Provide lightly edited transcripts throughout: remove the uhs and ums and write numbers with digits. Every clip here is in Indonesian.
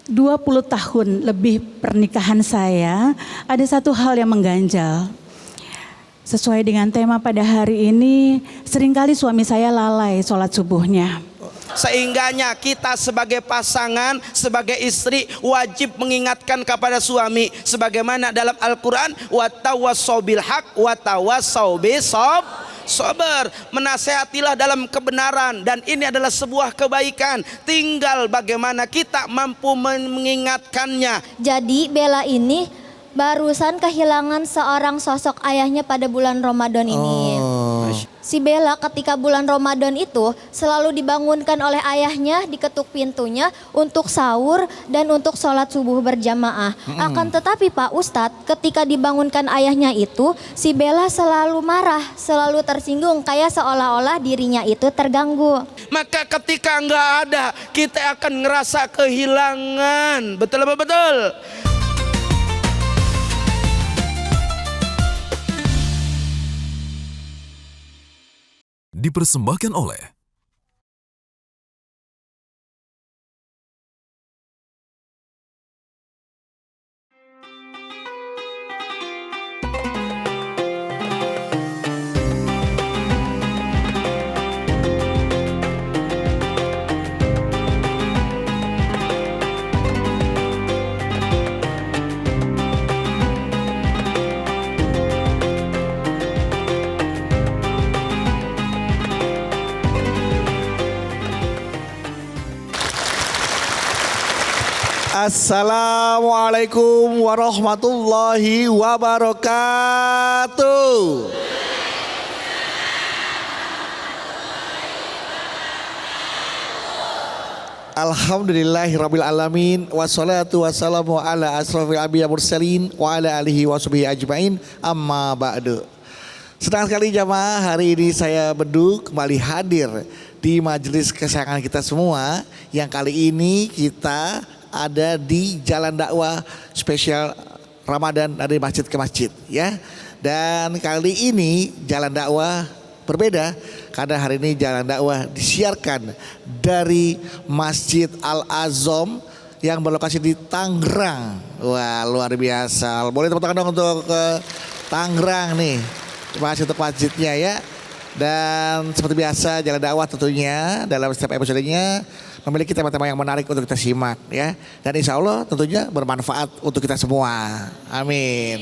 20 tahun lebih pernikahan saya, ada satu hal yang mengganjal. Sesuai dengan tema pada hari ini, seringkali suami saya lalai sholat subuhnya. Sehingganya kita sebagai pasangan, sebagai istri wajib mengingatkan kepada suami sebagaimana dalam Al-Qur'an, wa tawassaw bil haq wa tawassaw bis sabar, menasehatilah dalam kebenaran, dan ini adalah sebuah kebaikan, tinggal bagaimana kita mampu mengingatkannya. Jadi Bella ini barusan kehilangan seorang sosok ayahnya pada bulan Ramadan ini. Si Bella ketika bulan Ramadan itu selalu dibangunkan oleh ayahnya, diketuk pintunya untuk sahur dan untuk sholat subuh berjamaah. Akan tetapi Pak Ustadz, ketika dibangunkan ayahnya itu, si Bella selalu marah, selalu tersinggung, kayak seolah-olah dirinya itu terganggu. Maka ketika nggak ada, kita akan ngerasa kehilangan. Betul apa betul? Dipersembahkan oleh Assalamualaikum warahmatullahi wabarakatuh. Alhamdulillahirabbil alamin, wassalatu wassalamu ala asrofil anbiya'i mursalin wa ala alihi washabihi ajmain, amma ba'du. Senang sekali jamaah, hari ini saya Bedu kembali hadir di majelis kesayangan kita semua, yang kali ini kita ada di Jalan Dakwah spesial Ramadan dari masjid ke masjid ya. Dan kali ini Jalan Dakwah berbeda karena hari ini Jalan Dakwah disiarkan dari Masjid Al-Azom yang berlokasi di Tangerang. Wah, luar biasa. Boleh tepuk tangan dong untuk ke Tangerang nih. Terima kasih untuk masjidnya ya. Dan seperti biasa Jalan Dakwah tentunya dalam setiap episodenya memiliki tema-tema yang menarik untuk kita simak ya. Dan insya Allah tentunya bermanfaat untuk kita semua. Amin.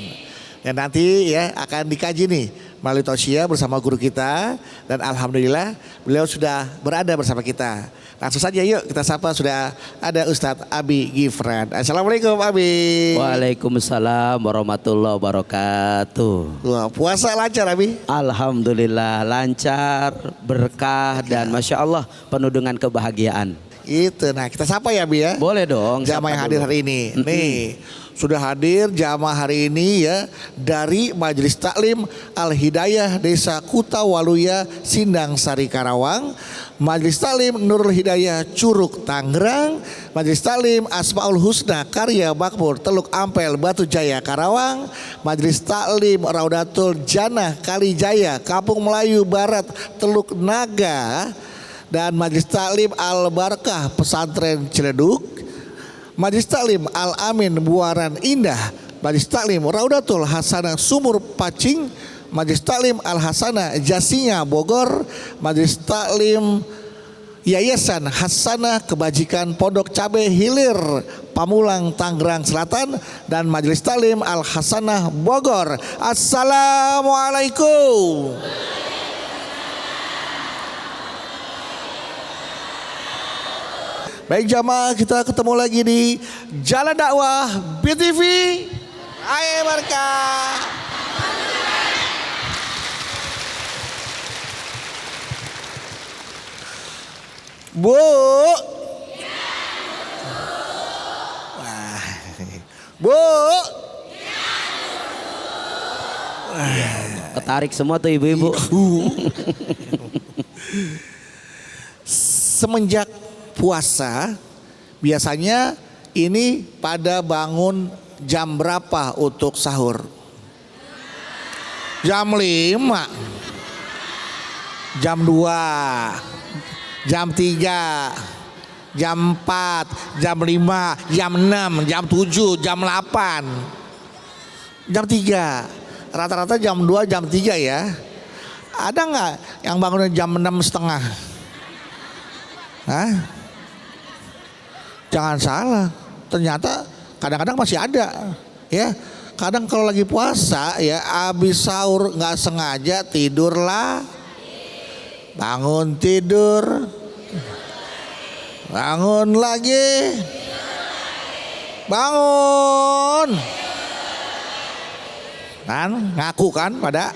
Dan nanti ya akan dikaji nih melalui tausiah bersama guru kita. Dan alhamdulillah beliau sudah berada bersama kita. Langsung saja yuk kita sapa, sudah ada Ustadz Abi Gifran. Assalamualaikum Abi. Waalaikumsalam warahmatullahi wabarakatuh. Wah, puasa lancar Abi? Alhamdulillah lancar, berkah, dan Masya Allah penuh dengan kebahagiaan. Itu, nah kita sapa ya Abi ya. Boleh dong. Jamaah yang hadir hari ini. Nih sudah hadir jamaah hari ini ya dari Majelis Taklim Al-Hidayah Desa Kutawaluya, Sindang Sari, Karawang. Majelis Taklim Nurul Hidayah Curug, Tangerang. Majelis Taklim Asmaul Husna Karya Makmur Teluk Ampel, Batu Jaya, Karawang. Majelis Taklim Raudatul Jannah Kalijaya, Kampung Melayu Barat, Teluk Naga. Dan Majelis Taklim Al-Barakah Pesantren Ciledug. Majelis Taklim Al-Amin Buaran Indah. Majelis Taklim Raudatul Hasanah Sumur Pacing. Majelis Taklim Al-Hasanah Jasinya Bogor. Majelis Taklim Yayasan Hasanah Kebajikan Pondok Cabe Hilir Pamulang, Tangerang Selatan. Dan Majelis Taklim Al-Hasanah Bogor. Assalamualaikum. Baik jamaah, kita ketemu lagi di Jalan Dakwah BTV. Ayo berkah. Bu. Bu. Ketarik semua tuh ibu-ibu. Semenjak puasa biasanya ini pada bangun jam berapa untuk sahur? Jam 5, jam 2, jam 3, jam 4, jam 5, jam 6, jam 7, jam 8, jam 3. Rata-rata jam 2, jam 3 ya. Ada nggak yang bangunnya jam 6:30? Hah? Jangan salah, ternyata kadang-kadang masih ada ya. Kadang kalau lagi puasa ya, habis sahur nggak sengaja tidurlah, bangun tidur, bangun lagi, bangun, kan ngaku kan pada,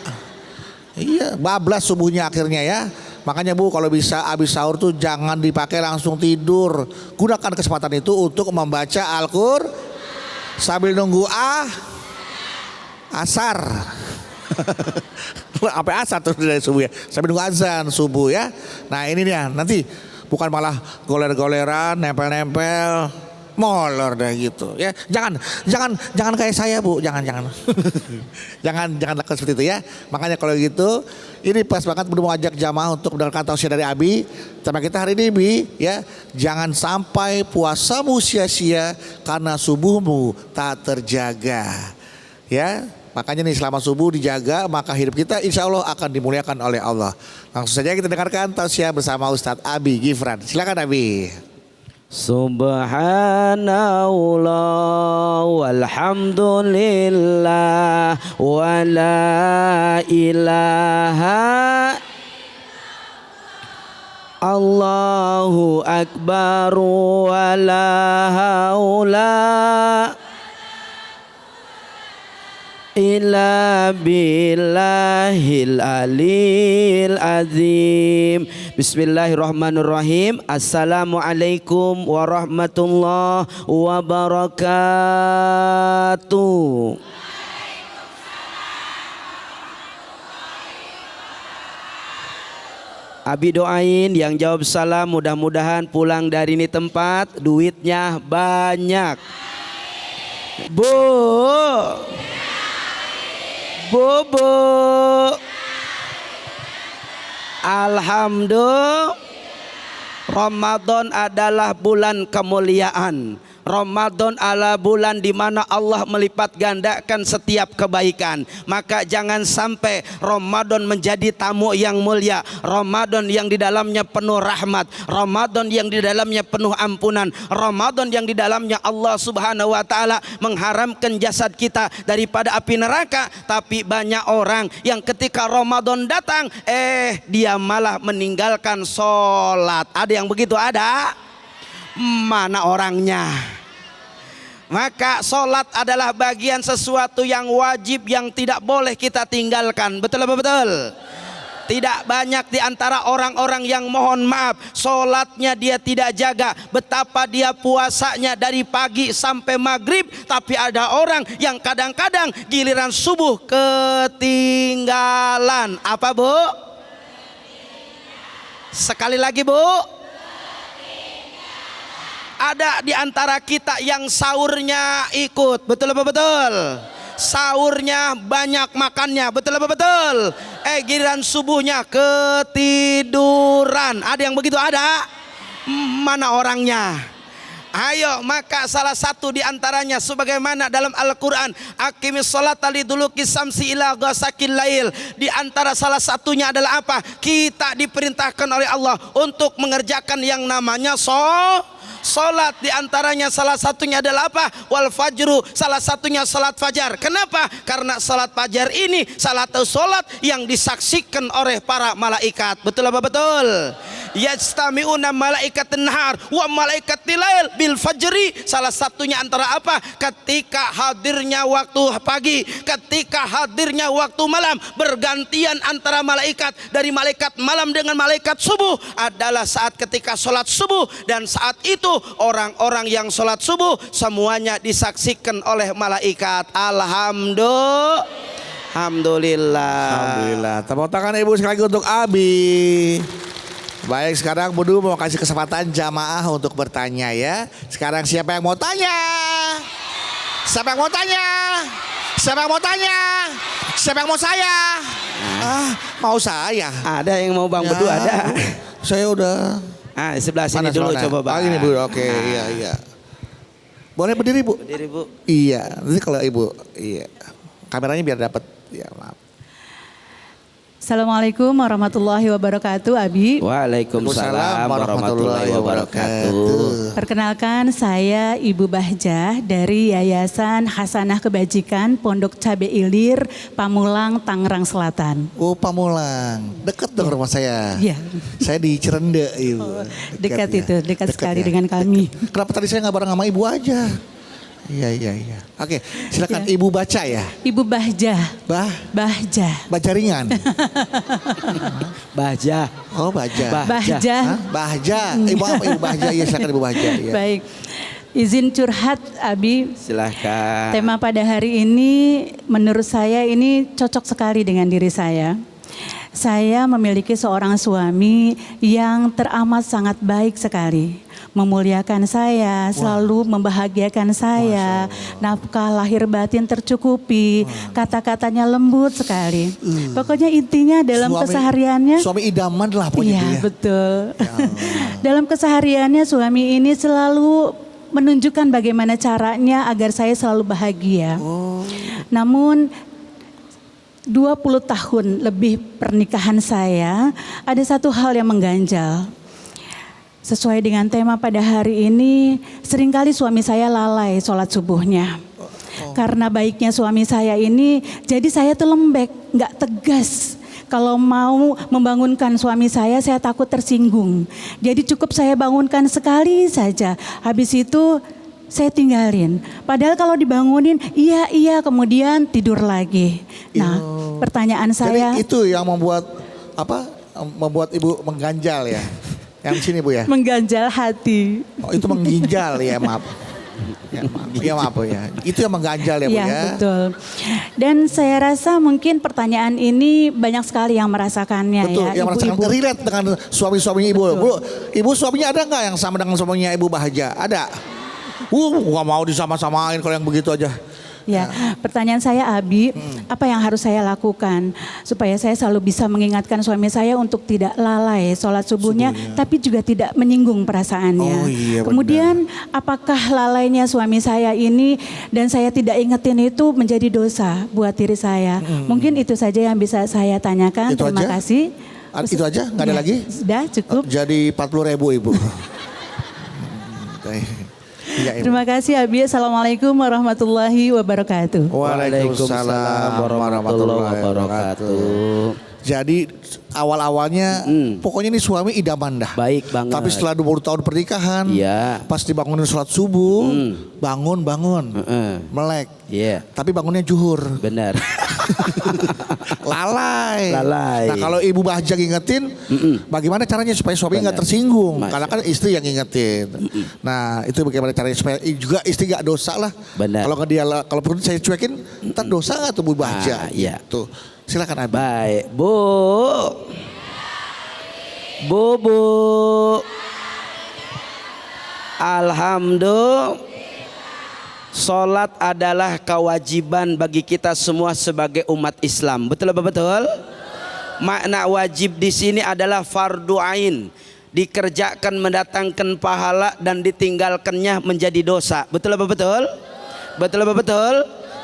iya bablas subuhnya akhirnya ya. Makanya Bu, kalau bisa habis sahur tuh jangan dipakai langsung tidur, gunakan kesempatan itu untuk membaca Al-Qur'an sambil nunggu asar. Sampai asar terus dari subuh ya, sampai nunggu azan subuh ya. Nah ini dia, nanti bukan malah goler-goleran, nempel-nempel, molor deh gitu ya. Jangan kayak saya Bu, jangan jangan lakukan seperti itu ya. Makanya kalau gitu, ini pas banget belum mengajak jamaah untuk mendengarkan tausiah dari Abi. Tema kita hari ini Bi ya, jangan sampai puasamu sia-sia karena subuhmu tak terjaga ya. Makanya nih selama subuh dijaga, maka hidup kita insya Allah akan dimuliakan oleh Allah. Langsung saja kita dengarkan tausiah bersama Ustadz Abi Gifran. Silakan Abi. Subhanallah walhamdulillah wa la ilaha Allahu akbar wa la haula illa billahil alil azim. Bismillahirrahmanirrahim. Assalamualaikum warahmatullahi wabarakatuh. Abi doain yang jawab salam mudah-mudahan pulang dari ini tempat duitnya banyak. Bu, alhamdulillah, Ramadan adalah bulan kemuliaan. Ramadan adalah bulan di mana Allah melipat gandakan setiap kebaikan. Maka jangan sampai Ramadan menjadi tamu yang mulia. Ramadan yang di dalamnya penuh rahmat. Ramadan yang di dalamnya penuh ampunan. Ramadan yang di dalamnya Allah Subhanahu wa taala mengharamkan jasad kita daripada api neraka. Tapi banyak orang yang ketika Ramadan datang, dia malah meninggalkan sholat. Ada yang begitu? Ada? Mana orangnya? Maka sholat adalah bagian sesuatu yang wajib yang tidak boleh kita tinggalkan. Betul apa betul? Tidak banyak di antara orang-orang yang mohon maaf sholatnya dia tidak jaga. Betapa dia puasanya dari pagi sampai maghrib. Tapi ada orang yang kadang-kadang giliran subuh ketinggalan. Apa Bu? Sekali lagi Bu. Ada di antara kita yang sahurnya ikut, betul apa betul? Sahurnya banyak makannya, betul apa betul? Giliran subuhnya ketiduran. Ada yang begitu? Ada? Mana orangnya? Ayo, maka salah satu di antaranya sebagaimana dalam Al-Qur'an, aqimis sholata liduluki samsi ila ghasaqil lail. Di antara salah satunya adalah apa? Kita diperintahkan oleh Allah untuk mengerjakan yang namanya sholat. Di antaranya salah satunya adalah apa? Wal fajru, salah satunya salat fajar. Kenapa? Karena salat fajar ini salah satu salat yang disaksikan oleh para malaikat. Betul apa betul? Yajtami'una malaikatun nahar wa malaikatil lail bil fajri. Salah satunya antara apa? Ketika hadirnya waktu pagi, ketika hadirnya waktu malam, bergantian antara malaikat. Dari malaikat malam dengan malaikat subuh adalah saat ketika sholat subuh. Dan saat itu orang-orang yang sholat subuh semuanya disaksikan oleh malaikat. Alhamdulillah. Alhamdulillah. Tepuk tangan Ibu sekali lagi untuk Abi. Baik, sekarang Budu mau kasih kesempatan jamaah untuk bertanya ya. Sekarang siapa yang mau tanya? Siapa yang mau tanya? Siapa yang mau tanya? Siapa yang mau saya? Mau saya. Ada yang mau Bang Bedu? Ada. Saya udah. Ah, sebelah sini Mana dulu soalnya? coba Bang. Oh, ini Bu. Oke, iya iya. Boleh berdiri Bu? Berdiri Bu. Iya, nanti kalau Ibu, iya. Kameranya biar dapat. Ya, maaf. Assalamualaikum warahmatullahi wabarakatuh, Abi. Waalaikumsalam warahmatullahi wabarakatuh. Perkenalkan, saya Ibu Bahjah dari Yayasan Hasanah Kebajikan Pondok Cabe Ilir, Pamulang, Tangerang Selatan. Oh, Pamulang. Dekat dong rumah saya. Iya. Saya di Cirende, Ibu. Dekat ya. itu, dekat sekali ya. dengan kami. Kenapa tadi saya nggak bareng sama Ibu aja? Iya, iya, iya. Oke, silakan Ibu baca ya. Ibu Bahjah. Bahjah. Baca ringan. Bahjah. Oh, baja. Bahjah. Hah? Bahja. Ibu apa Ibu Bahja? Iya, silakan Ibu Bahja. Ya. Baik. Izin curhat, Abi. Silahkan. Tema pada hari ini menurut saya ini cocok sekali dengan diri saya. Saya memiliki seorang suami yang teramat sangat baik sekali. Memuliakan saya, selalu membahagiakan saya, nafkah lahir batin tercukupi, kata-katanya lembut sekali. Pokoknya intinya dalam kesehariannya. Suami idaman lah pokoknya. Iya, dia. betul. Dalam kesehariannya suami ini selalu menunjukkan bagaimana caranya agar saya selalu bahagia. Namun 20 tahun lebih pernikahan saya, ada satu hal yang mengganjal. Sesuai dengan tema pada hari ini, seringkali suami saya lalai sholat subuhnya. Karena baiknya suami saya ini, jadi saya tuh lembek, nggak tegas. Kalau mau membangunkan suami saya takut tersinggung. Jadi cukup saya bangunkan sekali saja. Habis itu saya tinggalin. Padahal kalau dibangunin, iya, kemudian tidur lagi. Nah, pertanyaan saya. Jadi itu yang membuat apa? Membuat Ibu mengganjal ya. Yang sini Bu ya. Mengganjal hati. Oh, itu mengginjal ya, maaf. Ya, maaf. Ya, maaf ya. Itu yang mengganjal ya Bu Iya, ya. betul. Dan saya rasa mungkin pertanyaan ini banyak sekali yang merasakannya Betul, ya, yang merasakan ibu-ibu. relate dengan suami-suaminya Ibu. Bu, Ibu suaminya ada nggak yang sama dengan suaminya Ibu Bahja? Ada. Gak mau disama-samain kalau yang begitu aja. Ya, pertanyaan saya Abi, apa yang harus saya lakukan supaya saya selalu bisa mengingatkan suami saya untuk tidak lalai sholat subuhnya, tapi juga tidak menyinggung perasaannya. Oh, iya, benar. Kemudian apakah lalainya suami saya ini dan saya tidak ingetin itu menjadi dosa buat diri saya? Mungkin itu saja yang bisa saya tanyakan. Itu Terima aja? kasih. Itu aja? Nggak ada Ya, lagi? Sudah cukup. Jadi 40.000 Ibu. Iya, Ibu. Terima kasih Abi. Assalamualaikum warahmatullahi wabarakatuh. Waalaikumsalam warahmatullahi wabarakatuh. Jadi awal-awalnya pokoknya ini suami idaman dah. Baik banget. Tapi setelah 20 tahun pernikahan, Iya. pas dibangunin sholat subuh, bangun, melek. Iya. Tapi bangunnya juhur. Benar. Lalai. Nah kalau Ibu Bahja ngingetin, bagaimana caranya supaya suami nggak tersinggung? Masya. Karena kan istri yang ngingetin. Nah itu bagaimana caranya supaya juga istri nggak dosa lah. Benar. Kalau nggak dia, kalau perlu saya cuekin, ntar dosa nggak tuh Bu Bahja? Iya. Gitu. Silakan Abi. Baik, Bu. Alhamdulillah. Salat adalah kewajiban bagi kita semua sebagai umat Islam. Betul apa betul? Makna wajib di sini adalah fardu ain. Dikerjakan mendatangkan pahala dan ditinggalkannya menjadi dosa. Betul apa betul? Betul apa betul?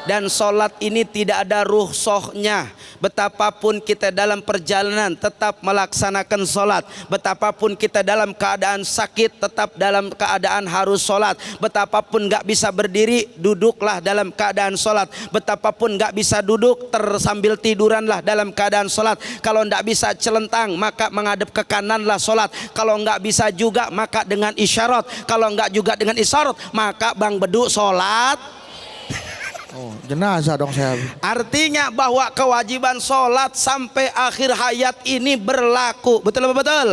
Dan solat ini tidak ada rukhsahnya. Betapapun kita dalam perjalanan tetap melaksanakan solat. Betapapun kita dalam keadaan sakit tetap dalam keadaan harus solat. Betapapun gak bisa berdiri, duduklah dalam keadaan solat. Betapapun gak bisa duduk, sambil tiduranlah dalam keadaan solat. Kalau gak bisa celentang maka menghadap ke kananlah solat. Kalau gak bisa juga maka dengan isyarat. Kalau gak juga dengan isyarat maka Bang Bedu solat. Oh, jenazah dong saya. Artinya bahwa kewajiban sholat sampai akhir hayat ini berlaku. Betul apa betul?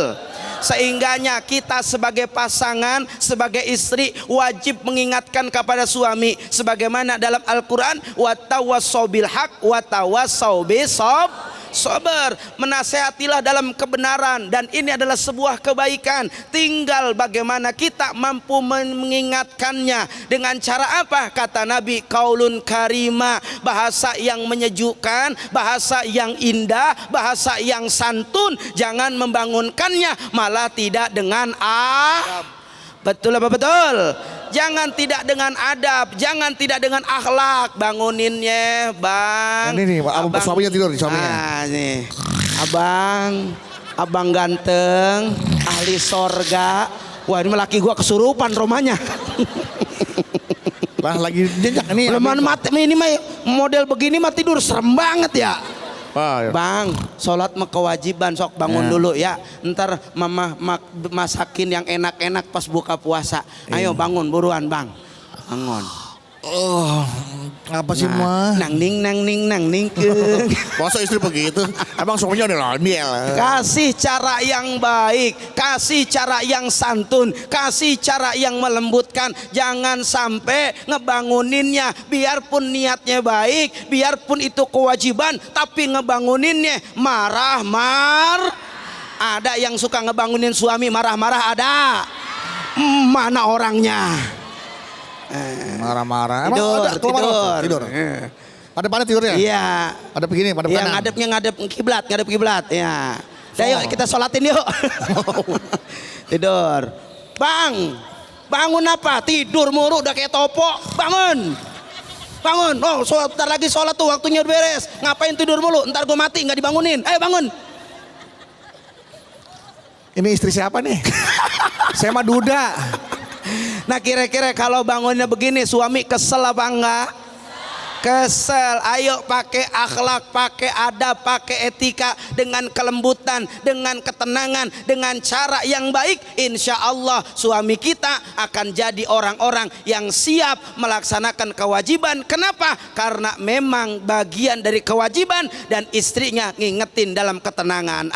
Sehingganya kita sebagai pasangan, sebagai istri wajib mengingatkan kepada suami. Sebagaimana dalam Al-Quran, wa tawassaw bil haq wa tawassaw bis sabr. sabar, menasehatilah dalam kebenaran, dan ini adalah sebuah kebaikan. Tinggal bagaimana kita mampu mengingatkannya. Dengan cara apa? Kata Nabi, qaulun karima, bahasa yang menyejukkan, bahasa yang indah, bahasa yang santun. Jangan membangunkannya malah tidak dengan betul apa betul? Jangan tidak dengan adab, jangan tidak dengan akhlak. Banguninnya, Bang. Ini nih, suaminya tidur nih, suaminya. Nih. Abang ganteng, ahli sorga. Wah, ini laki gua kesurupan romanya. Lah lagi jejak ini. Leman mati ini mah model begini mah tidur serem banget ya. Ya. Bang, sholat mah kewajiban, sok bangun dulu ya. Ntar mama masakin yang enak-enak pas buka puasa. Ayo bangun buruan Bang, bangun. Oh, apa sih mah? Nang ning Masa istri begitu? Emang suaminya udah londel. Kasih cara yang baik, kasih cara yang santun, kasih cara yang melembutkan. Jangan sampai ngebanguninnya, biarpun niatnya baik, biarpun itu kewajiban, tapi ngebanguninnya marah. Ada yang suka ngebangunin suami marah-marah, ada. Mana orangnya? Marah-marah. Tidur. Ada mana tidurnya? Iya. Ada begini, pada Yang kanan. ngadep kiblat. Ya. Udah yuk kita sholatin yuk. Tidur. Bang, bangun apa? Tidur mulu udah kayak topo. Bangun. Oh, ntar lagi sholat tuh waktunya udah beres. Ngapain tidur mulu? Ntar gue mati nggak dibangunin. Ayo bangun. Ini istri siapa nih? Saya mah duda. Nah kira-kira kalau bangunnya begini, suami kesel apa enggak? Kesel. Ayo pakai akhlak, pakai adab, pakai etika, dengan kelembutan, dengan ketenangan, dengan cara yang baik. Insya Allah suami kita akan jadi orang-orang yang siap melaksanakan kewajiban. Kenapa? Karena memang bagian dari kewajiban, dan istrinya ngingetin dalam ketenangan.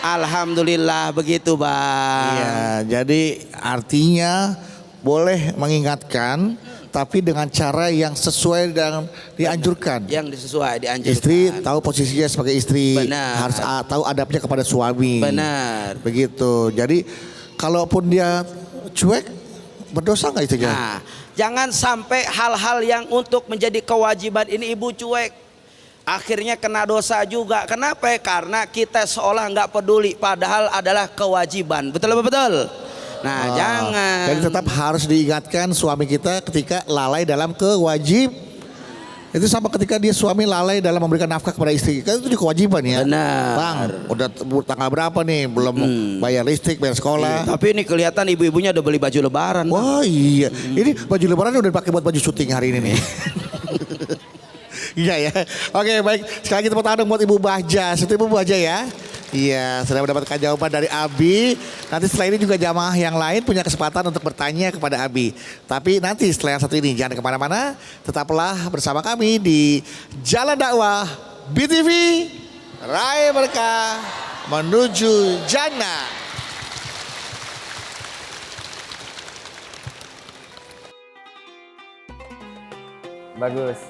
Alhamdulillah begitu Bang. Iya, jadi artinya boleh mengingatkan, tapi dengan cara yang sesuai dan dianjurkan. Yang dianjurkan. Istri tahu posisinya sebagai istri. Benar. Harus tahu adabnya kepada suami. Benar. Begitu. Jadi kalaupun dia cuek, berdosa nggak istrinya? Nah, jangan sampai hal-hal yang untuk menjadi kewajiban ini ibu cuek. Akhirnya kena dosa juga. Kenapa? Karena kita seolah nggak peduli, padahal adalah kewajiban. Betul apa betul? Nah, jangan. Jadi tetap harus diingatkan suami kita ketika lalai dalam kewajib. Itu sama ketika dia suami lalai dalam memberikan nafkah kepada istri. Kan itu juga kewajiban ya. Benar. Bang, udah tanggal berapa nih belum bayar listrik, bayar sekolah. Tapi ini kelihatan ibu-ibunya udah beli baju lebaran. Wah iya. Ini baju lebaran udah dipakai buat baju syuting hari ini nih. Iya ya. Oke baik. Sekali lagi tepuk tangan buat Ibu Bahja. Itu Ibu Bahja ya. Iya, sudah mendapatkan jawaban dari Abi. Nanti setelah ini juga jamaah yang lain punya kesempatan untuk bertanya kepada Abi. Tapi nanti setelah yang satu ini jangan kemana-mana. Tetaplah bersama kami di Jalan Dakwah BTV. Raih Berkah menuju Jannah. Bagus,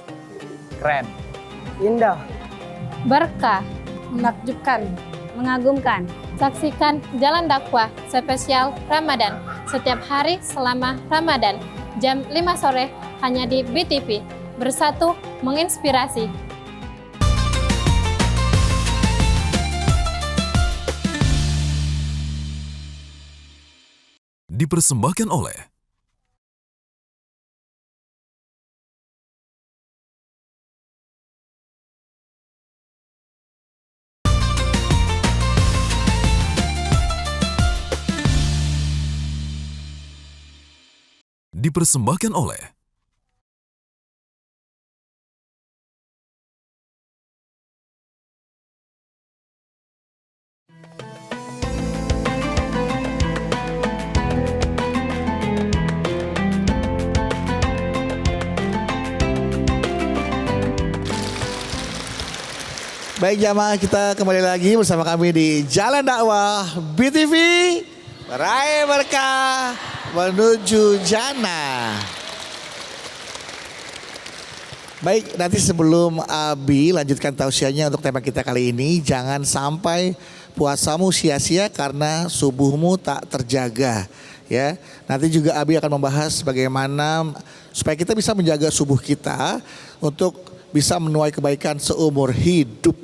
keren, Indah, berkah, menakjubkan. mengagumkan. Saksikan Jalan Dakwah spesial Ramadan setiap hari selama Ramadan jam 5 sore hanya di BTV. Bersatu menginspirasi. Dipersembahkan oleh Baik jamaah, kita kembali lagi bersama kami di Jalan Dakwah BTV. Raih Berkah menuju Jannah. Baik, nanti sebelum Abi lanjutkan tausiahnya untuk tema kita kali ini, jangan sampai puasamu sia-sia karena subuhmu tak terjaga. Ya, nanti juga Abi akan membahas bagaimana supaya kita bisa menjaga subuh kita untuk bisa menuai kebaikan seumur hidup.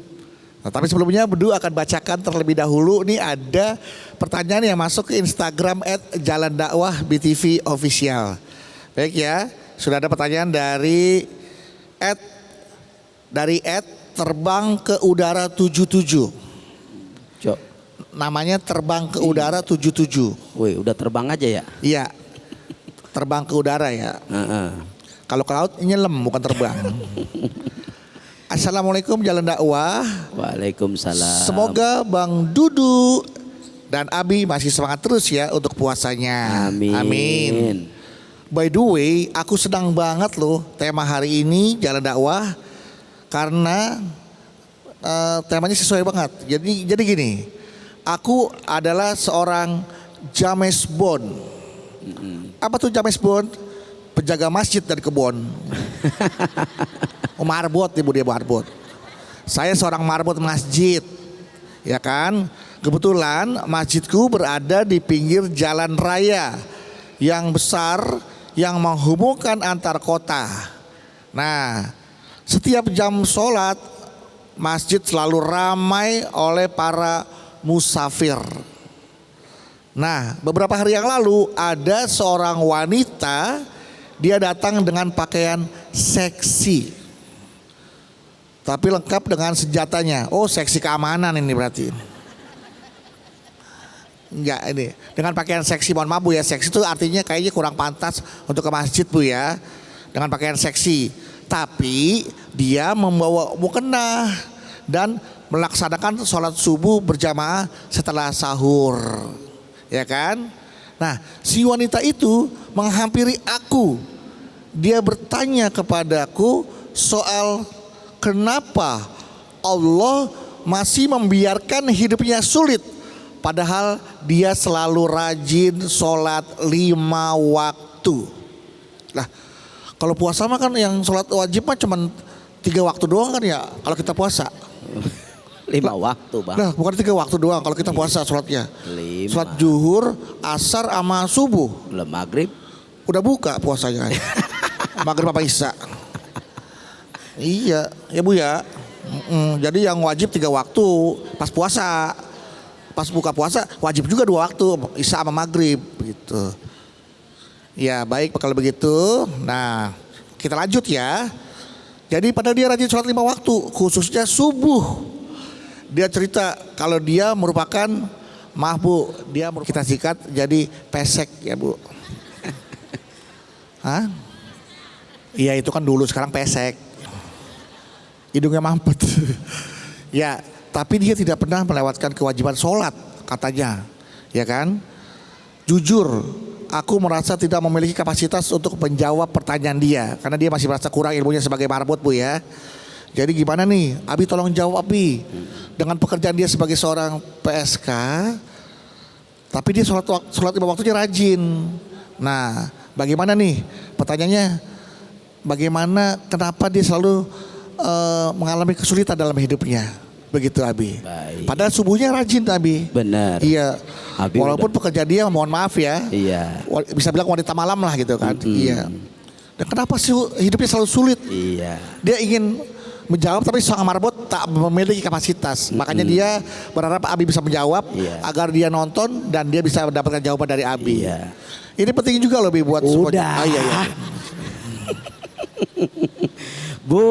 Nah, tapi sebelumnya Bedu akan bacakan terlebih dahulu. Ini ada pertanyaan yang masuk ke Instagram @jalandakwah_btv_official. Baik ya, sudah ada pertanyaan dari terbang ke udara 77. Cok. Namanya terbang ke udara 77. Wih, udah terbang aja ya? Iya. Terbang ke udara ya. Kalau ke laut nyelam bukan terbang. Assalamualaikum Jalan Dakwah. Waalaikumsalam. Semoga Bang Dudu dan Abi masih semangat terus ya untuk puasanya. Amin. By the way, aku senang banget loh tema hari ini Jalan Dakwah karena temanya sesuai banget. Jadi gini, aku adalah seorang James Bond. Apa tuh James Bond? Penjaga masjid dan kebun. Marbot ibu dia marbot. Saya seorang marbot masjid, ya kan? Kebetulan masjidku berada di pinggir jalan raya yang besar yang menghubungkan antar kota. Nah, setiap jam sholat masjid selalu ramai oleh para musafir. Nah, beberapa hari yang lalu ada seorang wanita, dia datang dengan pakaian seksi, tapi lengkap dengan senjatanya. Oh, seksi keamanan ini berarti. Enggak ini, dengan pakaian seksi, mohon maaf Bu ya, seksi itu artinya kayaknya kurang pantas untuk ke masjid Bu ya. Dengan pakaian seksi, tapi dia membawa mukena dan melaksanakan sholat subuh berjamaah setelah sahur, ya kan? Nah, si wanita itu menghampiri aku. Dia bertanya kepadaku soal kenapa Allah masih membiarkan hidupnya sulit, padahal dia selalu rajin sholat 5 waktu. Lah, kalau puasa mah kan yang sholat wajib mah cuma 3 waktu doang kan ya kalau kita puasa. 5 waktu Bang. Nah, bukan 3 waktu doang kalau kita puasa sholatnya. 5. Sholat zuhur, asar sama subuh. Belum maghrib. Udah buka puasanya. Maghrib apa isya. Iya, ya Bu ya. Jadi yang wajib 3 waktu pas puasa. Pas buka puasa wajib juga 2 waktu, isya sama maghrib gitu. Ya baik kalau begitu. Nah, kita lanjut ya. Jadi padahal dia rajin sholat 5 waktu, khususnya subuh. Dia cerita kalau dia merupakan, maaf Bu, dia kita sikat jadi pesek ya Bu. Hah? Iya itu kan dulu, sekarang pesek. Hidungnya mampet. Ya, tapi dia tidak pernah melewatkan kewajiban sholat katanya. Ya kan? Jujur, aku merasa tidak memiliki kapasitas untuk menjawab pertanyaan dia. Karena dia masih merasa kurang ilmunya sebagai marbot Bu ya. Jadi gimana nih? Abi tolong jawab Abi. Dengan pekerjaan dia sebagai seorang PSK, tapi dia sholat 5 waktunya rajin. Nah, bagaimana nih? Pertanyaannya, bagaimana kenapa dia selalu mengalami kesulitan dalam hidupnya? Begitu Abi. Baik. Padahal subuhnya rajin Abi. Benar. Iya. Abi walaupun pekerjaan dia mohon maaf ya. Iya. Bisa bilang wanita malam lah gitu kan. Iya. Dan kenapa sih hidupnya selalu sulit? Iya. Dia ingin menjawab tapi sang marbot tak memiliki kapasitas. Makanya dia berharap Abi bisa menjawab agar dia nonton dan dia bisa mendapatkan jawaban dari Abi. Iya. Ini penting juga loh Bi buat Udah. iya. Bu.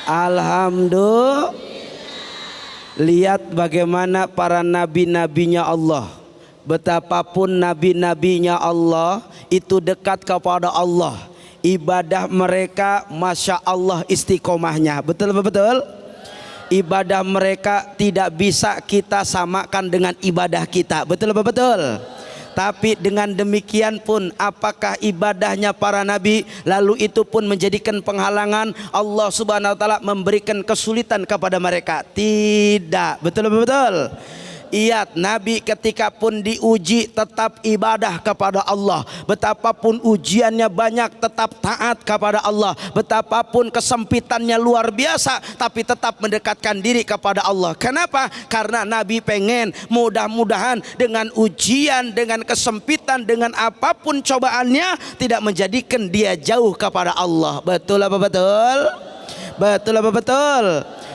Alhamdulillah. Lihat bagaimana para nabi-nabinya Allah. Betapapun nabi-nabinya Allah itu dekat kepada Allah. Ibadah mereka Masya Allah istiqomahnya. Betul? Ibadah mereka tidak bisa kita samakan dengan ibadah kita. Betul? Tapi dengan demikian pun apakah ibadahnya para nabi lalu itu pun menjadikan penghalangan Allah Subhanahu wa taala memberikan kesulitan kepada mereka? Tidak. Betul. Ingat, Nabi ketika pun diuji tetap ibadah kepada Allah. Betapapun ujiannya banyak tetap taat kepada Allah. Betapapun kesempitannya luar biasa tapi tetap mendekatkan diri kepada Allah. Kenapa? Karena Nabi pengen mudah-mudahan dengan ujian, dengan kesempitan, dengan apapun cobaannya tidak menjadikan dia jauh kepada Allah. Betul apa betul? Betul apa betul?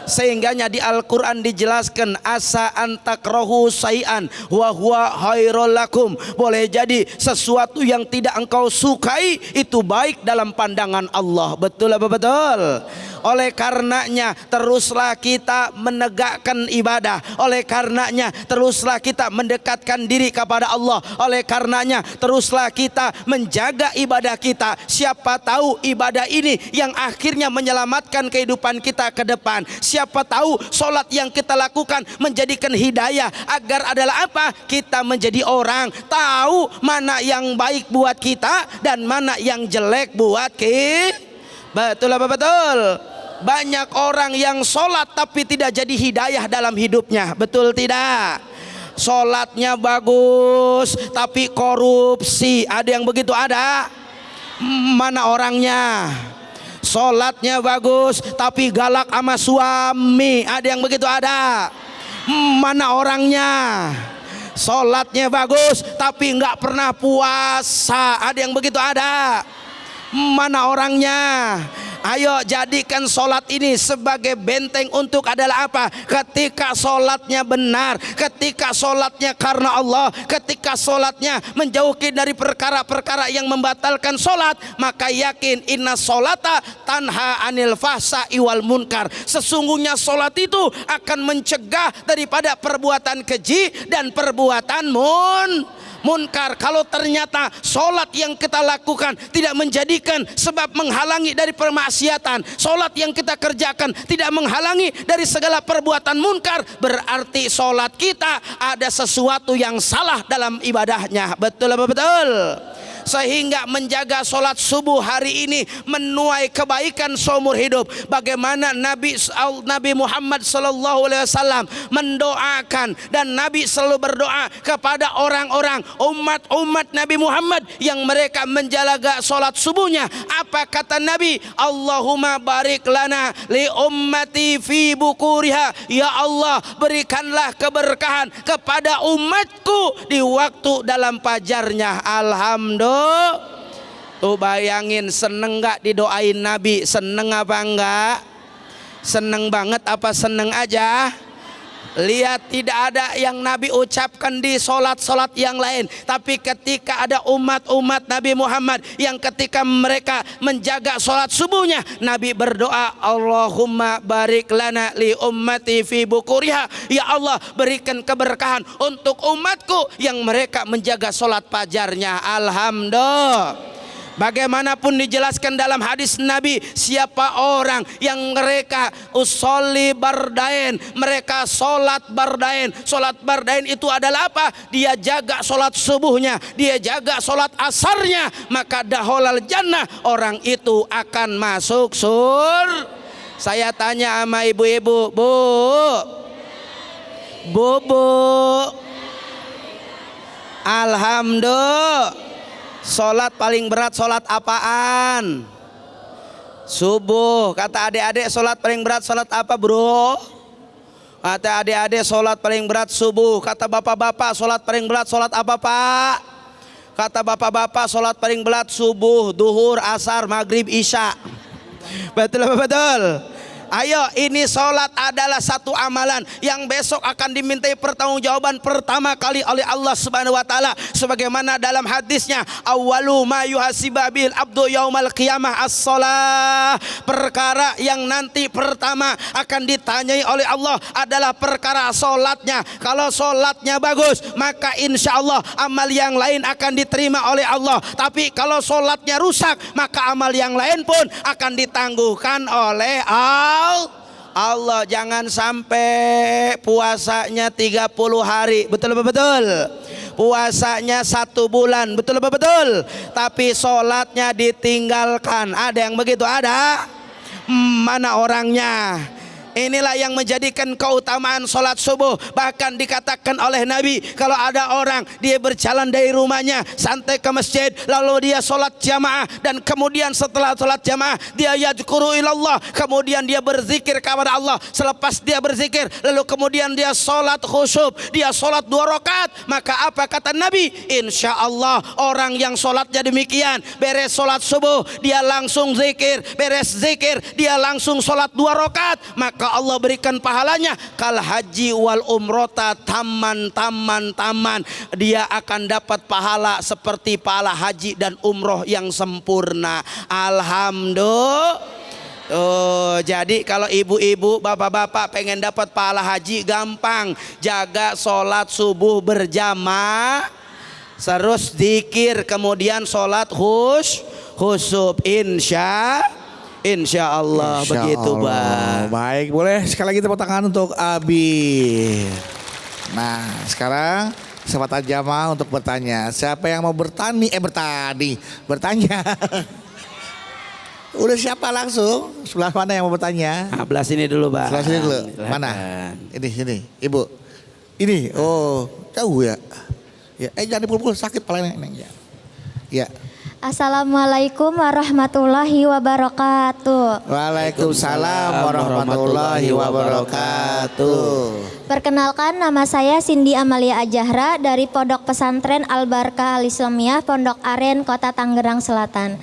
Sehingganya di Al-Quran dijelaskan asa antakrohu sayan wa huwa khairul lakum. Boleh jadi sesuatu yang tidak engkau sukai itu baik dalam pandangan Allah. Betul apa betul? Oleh karenanya teruslah kita menegakkan ibadah. Oleh karenanya teruslah kita mendekatkan diri kepada Allah. Oleh karenanya teruslah kita menjaga ibadah kita. Siapa tahu ibadah ini yang akhirnya menyelamatkan kehidupan kita ke depan. Siapa tahu solat yang kita lakukan menjadikan hidayah agar adalah apa? Kita menjadi orang tahu mana yang baik buat kita dan mana yang jelek buat kita. Betul apa betul? Banyak orang yang sholat tapi tidak jadi hidayah dalam hidupnya. Betul tidak? Sholatnya bagus tapi korupsi. Ada yang begitu? Ada? Mana orangnya? Sholatnya bagus tapi galak sama suami. Ada yang begitu? Ada? Mana orangnya? Sholatnya bagus tapi nggak pernah puasa. Ada yang begitu? Ada? Mana orangnya? Ayo jadikan solat ini sebagai benteng untuk adalah apa? Ketika solatnya benar, ketika solatnya karena Allah, ketika solatnya menjauhi dari perkara-perkara yang membatalkan solat, maka yakin inna solata tanha anil fahsai wal munkar. Sesungguhnya solat itu akan mencegah daripada perbuatan keji dan perbuatan munkar. Kalau ternyata solat yang kita lakukan tidak menjadikan sebab menghalangi dari permaksiatan, solat yang kita kerjakan tidak menghalangi dari segala perbuatan munkar, berarti solat kita ada sesuatu yang salah dalam ibadahnya. Betul apa betul? Sehingga menjaga solat subuh hari ini menuai kebaikan seumur hidup. Bagaimana Nabi Muhammad SAW mendoakan, dan Nabi selalu berdoa kepada orang-orang umat Nabi Muhammad yang mereka menjaga solat subuhnya. Apa kata Nabi? Allahumma barik lana li ummati fi bukuriha. Ya Allah, berikanlah keberkahan kepada umatku di waktu dalam fajarnya. Alhamdulillah. Tuh bayangin, seneng gak didoain Nabi? Seneng apa enggak? Seneng banget apa seneng aja? Lihat, tidak ada yang Nabi ucapkan di solat-solat yang lain. Tapi ketika ada umat-umat Nabi Muhammad yang ketika mereka menjaga solat subuhnya, Nabi berdoa, Allahumma barik lana li ummati fi bukuriha. Ya Allah, berikan keberkahan untuk umatku yang mereka menjaga solat fajarnya. Alhamdulillah. Bagaimanapun dijelaskan dalam hadis Nabi, siapa orang yang mereka usolli bardain, mereka solat bardain. Solat bardain itu adalah apa? Dia jaga solat subuhnya, dia jaga solat asarnya, maka daholal jannah, orang itu akan masuk Saya tanya sama ibu-ibu, Bu, alhamdulillah. Solat paling berat solat apaan? Subuh. Kata adik-adik solat paling berat solat apa bro? Kata adik-adik solat paling berat subuh. Kata bapak-bapak solat paling berat solat apa pak? Kata bapak-bapak solat paling berat subuh, duhur, asar, maghrib, isya. Betul apa betul? Ayo, ini solat adalah satu amalan yang besok akan dimintai pertanggungjawaban pertama kali oleh Allah Subhanahu wa taala, sebagaimana dalam hadisnya, awwalu ma yuhasibabil abdu yaumal qiyamah as-shalah. Perkara yang nanti pertama akan ditanyai oleh Allah adalah perkara solatnya. Kalau solatnya bagus, maka insya Allah amal yang lain akan diterima oleh Allah. Tapi kalau solatnya rusak, maka amal yang lain pun akan ditangguhkan oleh Allah. Jangan sampai puasanya 30 hari, betul apa betul? Puasanya 1 bulan, betul apa betul? Tapi sholatnya ditinggalkan. Ada yang begitu? Ada? Mana orangnya? Inilah yang menjadikan keutamaan sholat subuh. Bahkan dikatakan oleh Nabi, kalau ada orang dia berjalan dari rumahnya sampai ke masjid, lalu dia sholat jamaah, dan kemudian setelah sholat jamaah dia yadhkuru ilallah, kemudian dia berzikir kepada Allah. Selepas dia berzikir, lalu kemudian dia sholat khusyuk, dia sholat 2 rakaat, maka apa kata Nabi? Insya Allah orang yang sholatnya demikian, beres sholat subuh dia langsung zikir, beres zikir dia langsung sholat 2 rakaat, maka Allah berikan pahalanya kal haji wal umrota taman. Dia akan dapat pahala seperti pahala haji dan umroh yang sempurna. Alhamdulillah. Jadi kalau ibu-ibu, bapak-bapak pengen dapat pahala haji gampang, jaga sholat subuh berjamaah, terus zikir, kemudian sholat khusyuk, insya Allah. Begitu Bang. Baik, boleh sekali lagi tepuk tangan untuk Abi. Nah, sekarang kesempatan jamaah untuk bertanya. Siapa yang mau bertanya? Udah siapa langsung? Sebelah mana yang mau bertanya? Sebelah sini dulu Bang. Sebelah sini dulu. Silakan. Mana? Ini, Ibu. Ini, oh jauh ya. Ya, jangan dipukul, sakit palanya. Ya. Assalamualaikum warahmatullahi wabarakatuh. Waalaikumsalam warahmatullahi wabarakatuh. Perkenalkan, nama saya Cindy Amalia Ajahra dari Pondok Pesantren Al Barkah Al Islamiyah Pondok Aren, Kota Tangerang Selatan.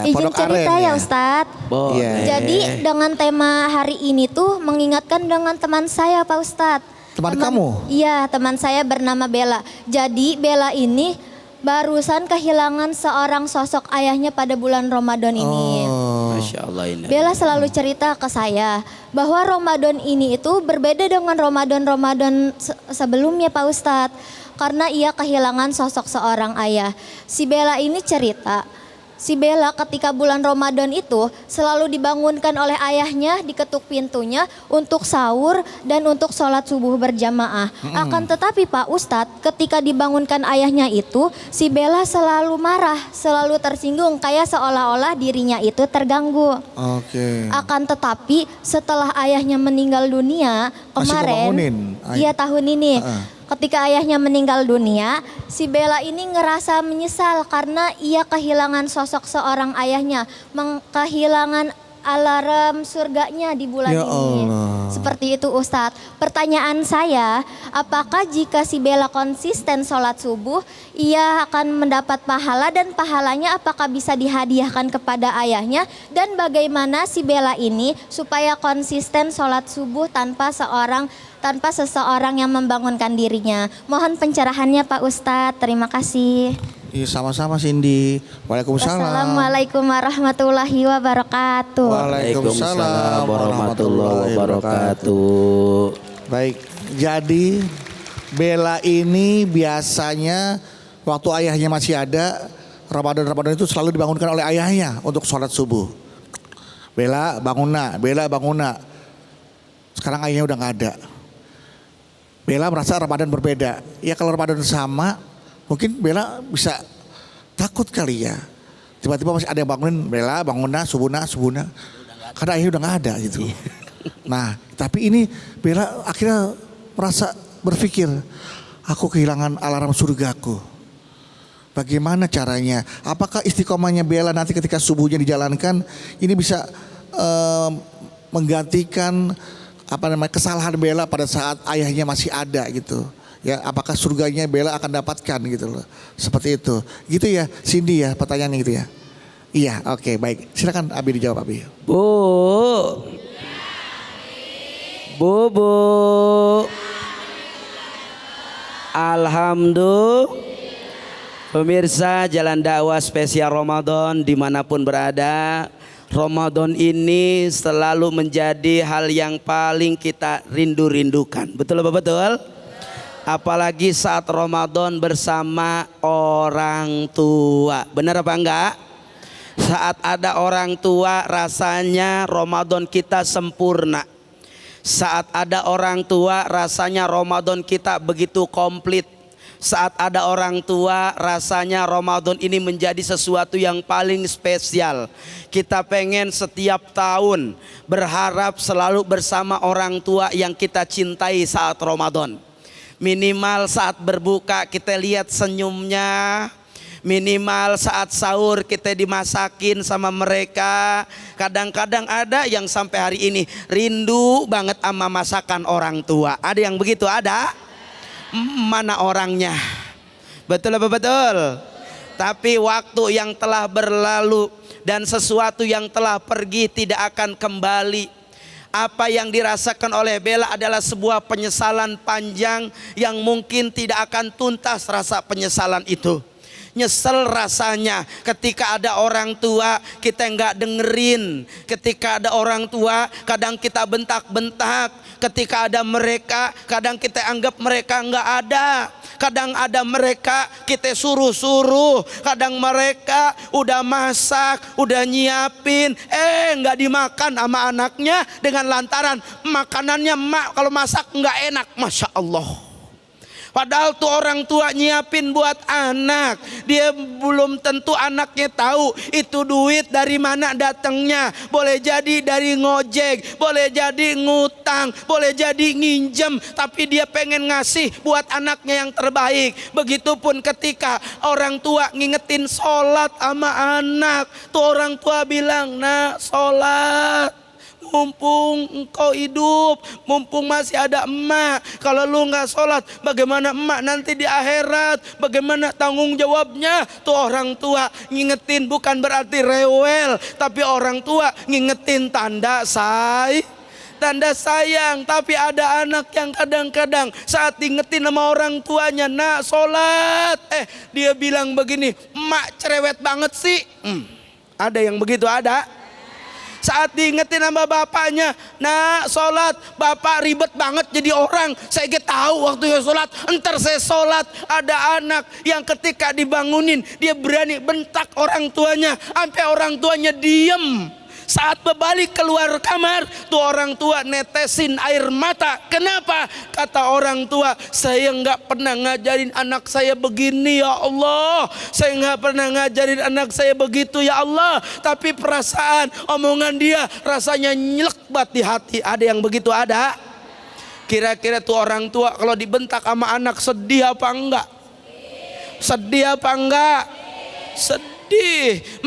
Izin Pondok cerita Aren, ya Ustadz. Boleh. Jadi dengan tema hari ini tuh mengingatkan dengan teman saya Pak Ustadz. Teman kamu? Iya, teman saya bernama Bella. Jadi Bella ini barusan kehilangan seorang sosok ayahnya pada bulan Ramadan ini. Masya Allah ini. Bella selalu cerita ke saya bahwa Ramadan ini itu berbeda dengan Ramadan sebelumnya Pak Ustadz. Karena ia kehilangan sosok seorang ayah. Si Bella ini cerita, si Bella ketika bulan Ramadan itu selalu dibangunkan oleh ayahnya, diketuk pintunya untuk sahur dan untuk sholat subuh berjamaah. Akan tetapi Pak Ustadz, ketika dibangunkan ayahnya itu, si Bella selalu marah, selalu tersinggung, kayak seolah-olah dirinya itu terganggu. Oke. Akan tetapi setelah ayahnya meninggal dunia Masih kemarin, ngebangunin? iya tahun ini. Ketika ayahnya meninggal dunia, si Bella ini ngerasa menyesal karena ia kehilangan sosok seorang ayahnya, kehilangan alarm surganya di bulan Ya ini. Allah. Seperti itu Ustadz. Pertanyaan saya, apakah jika si Bella konsisten sholat subuh, ia akan mendapat pahala dan pahalanya apakah bisa dihadiahkan kepada ayahnya? Dan bagaimana si Bella ini supaya konsisten sholat subuh tanpa seseorang yang membangunkan dirinya? Mohon pencerahannya Pak Ustadz, terima kasih. Iya, sama-sama Cindy. Waalaikumsalam. Wassalamualaikum warahmatullahi wabarakatuh. Waalaikumsalam warahmatullahi wabarakatuh. Baik, jadi Bella ini biasanya waktu ayahnya masih ada, Ramadan itu selalu dibangunkan oleh ayahnya untuk sholat subuh. Bella bangun nak. Sekarang ayahnya udah gak ada. Bella merasa Ramadan berbeda. Ya kalau Ramadan sama, mungkin Bella bisa takut kali ya. Tiba-tiba masih ada yang bangunin, Bella bangun nak, subuh nak. Karena ayahnya udah gak ada gitu. Nah, tapi ini Bella akhirnya merasa berpikir, aku kehilangan alarm surgaku. Bagaimana caranya? Apakah istiqomahnya Bella nanti ketika subuhnya dijalankan ini bisa menggantikan kesalahan Bella pada saat ayahnya masih ada gitu. Ya, apakah surganya Bella akan dapatkan gitu loh. Seperti itu. Gitu ya, Cindy ya pertanyaannya gitu ya. Iya, oke, baik. Silakan Abi dijawab Abi. Bu. Alhamdulillah. Pemirsa Jalan Dakwah Spesial Ramadan dimanapun berada, Ramadan ini selalu menjadi hal yang paling kita rindu-rindukan. Betul apa betul? Apalagi saat Ramadan bersama orang tua. Benar apa enggak? Saat ada orang tua rasanya Ramadan kita sempurna. Saat ada orang tua rasanya Ramadan kita begitu komplit. Saat ada orang tua, rasanya Ramadan ini menjadi sesuatu yang paling spesial. Kita pengen setiap tahun berharap selalu bersama orang tua yang kita cintai saat Ramadan. Minimal saat berbuka kita lihat senyumnya. Minimal saat sahur kita dimasakin sama mereka. Kadang-kadang ada yang sampai hari ini rindu banget sama masakan orang tua. Ada yang begitu? Ada? Mana orangnya? Betul apa betul? Tapi waktu yang telah berlalu dan sesuatu yang telah pergi tidak akan kembali. Apa yang dirasakan oleh Bella adalah sebuah penyesalan panjang yang mungkin tidak akan tuntas rasa penyesalan itu. Nyesel rasanya ketika ada orang tua kita nggak dengerin, ketika ada orang tua kadang kita bentak-bentak, ketika ada mereka kadang kita anggap mereka nggak ada, kadang ada mereka kita suruh-suruh, kadang mereka udah masak, udah nyiapin, nggak dimakan sama anaknya dengan lantaran makanannya mak kalau masak nggak enak, masya Allah. Padahal tuh orang tua nyiapin buat anak, dia belum tentu anaknya tahu itu duit dari mana datangnya. Boleh jadi dari ngojek, boleh jadi ngutang, boleh jadi nginjem, tapi dia pengen ngasih buat anaknya yang terbaik. Begitupun ketika orang tua ngingetin sholat sama anak, tuh orang tua bilang, nak sholat. Mumpung engkau hidup, mumpung masih ada emak. Kalau lu nggak sholat, bagaimana emak nanti di akhirat? Bagaimana tanggung jawabnya? Tuh orang tua ngingetin bukan berarti rewel, tapi orang tua ngingetin tanda sayang. Tapi ada anak yang kadang-kadang saat diingetin sama orang tuanya, nak sholat, dia bilang begini, emak cerewet banget sih. Ada yang begitu, ada. Saat diingetin sama bapaknya, nak sholat, bapak ribet banget jadi orang, saya tahu waktu ya sholat, entar saya sholat. Ada anak yang ketika dibangunin dia berani bentak orang tuanya sampai orang tuanya diem. Saat berbalik keluar kamar, tuh orang tua netesin air mata. Kenapa? Kata orang tua, saya nggak pernah ngajarin anak saya begini ya Allah. Saya nggak pernah ngajarin anak saya begitu ya Allah. Tapi perasaan omongan dia rasanya nyelek banget di hati. Ada yang begitu? Ada? Kira-kira tuh orang tua kalau dibentak sama anak sedih apa enggak? Sedih apa enggak? Sedih.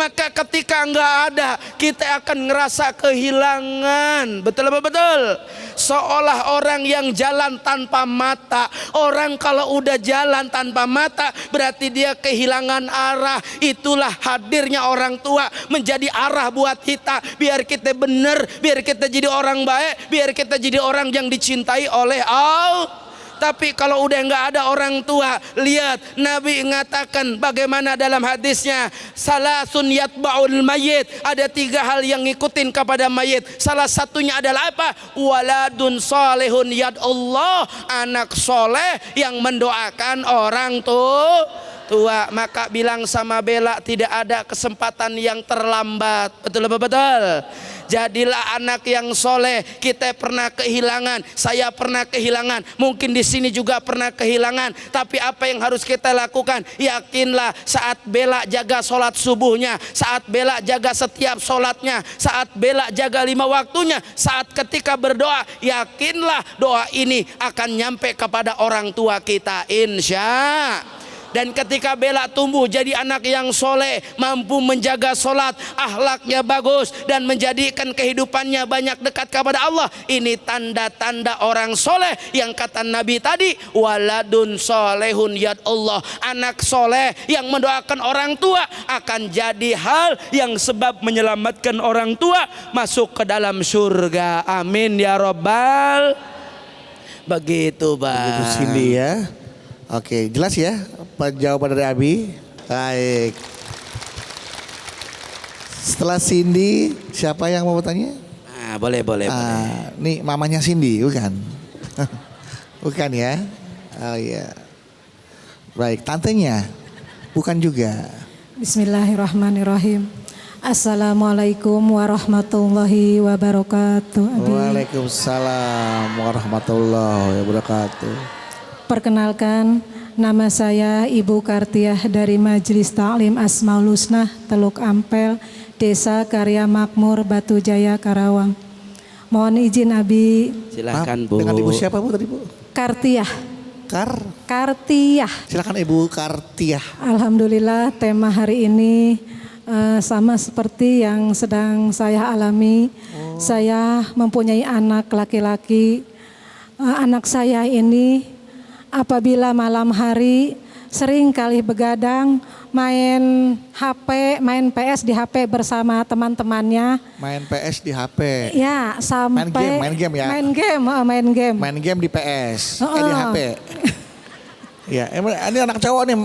Maka ketika enggak ada, kita akan ngerasa kehilangan. Betul apa betul? Seolah orang yang jalan tanpa mata. Orang kalau udah jalan tanpa mata berarti dia kehilangan arah. Itulah hadirnya orang tua menjadi arah buat kita. Biar kita benar, biar kita jadi orang baik, biar kita jadi orang yang dicintai oleh Allah. Tapi kalau udah nggak ada orang tua, lihat Nabi mengatakan bagaimana dalam hadisnya, salasun yatba'ul mayit, ada 3 hal yang ngikutin kepada mayit. Salah satunya adalah apa? Waladun solehun yad'ullah, anak soleh yang mendoakan orang tua. Maka bilang sama Bella, tidak ada kesempatan yang terlambat. Betul apa betul? Jadilah anak yang soleh. Kita pernah kehilangan, saya pernah kehilangan, mungkin di sini juga pernah kehilangan. Tapi apa yang harus kita lakukan? Yakinlah saat Bella jaga sholat subuhnya, saat Bella jaga setiap sholatnya, saat Bella jaga 5 waktunya, saat ketika berdoa, yakinlah doa ini akan nyampe kepada orang tua kita, insya. Dan ketika Bella tumbuh jadi anak yang soleh, mampu menjaga sholat, akhlaknya bagus, dan menjadikan kehidupannya banyak dekat kepada Allah, ini tanda-tanda orang soleh yang kata Nabi tadi, waladun solehun yad'ullah, anak soleh yang mendoakan orang tua akan jadi hal yang sebab menyelamatkan orang tua masuk ke dalam surga. Amin ya Rabbal. Begitu Bang. Begitu Cindy ya. Oke, jelas ya jawaban dari Abi. Baik. Setelah Cindy, siapa yang mau bertanya? Boleh. Nih mamanya Cindy, bukan? Bukan ya? Oh iya. Baik, tantenya? Bukan juga. Bismillahirrahmanirrahim. Assalamualaikum warahmatullahi wabarakatuh. Abi. Waalaikumsalam warahmatullahi wabarakatuh. Perkenalkan, Nama saya Ibu Kartiah dari Majelis Ta'lim Asmaul Husna, Teluk Ampel, Desa Karya Makmur, Batu Jaya, Karawang. Mohon izin Abi. Silakan Maaf, Bu. dengan Ibu siapa Bu tadi Bu? Kartiah. Kartiah. Silakan Ibu Kartiah. Alhamdulillah tema hari ini sama seperti yang sedang saya alami. Saya mempunyai anak laki-laki. Anak saya ini apabila malam hari sering kali begadang main HP, main PS di HP bersama teman-temannya. Main PS di HP. Ya, sampai Main game ya. Main game di PS, di HP. Ya, emang ini anak cowok nih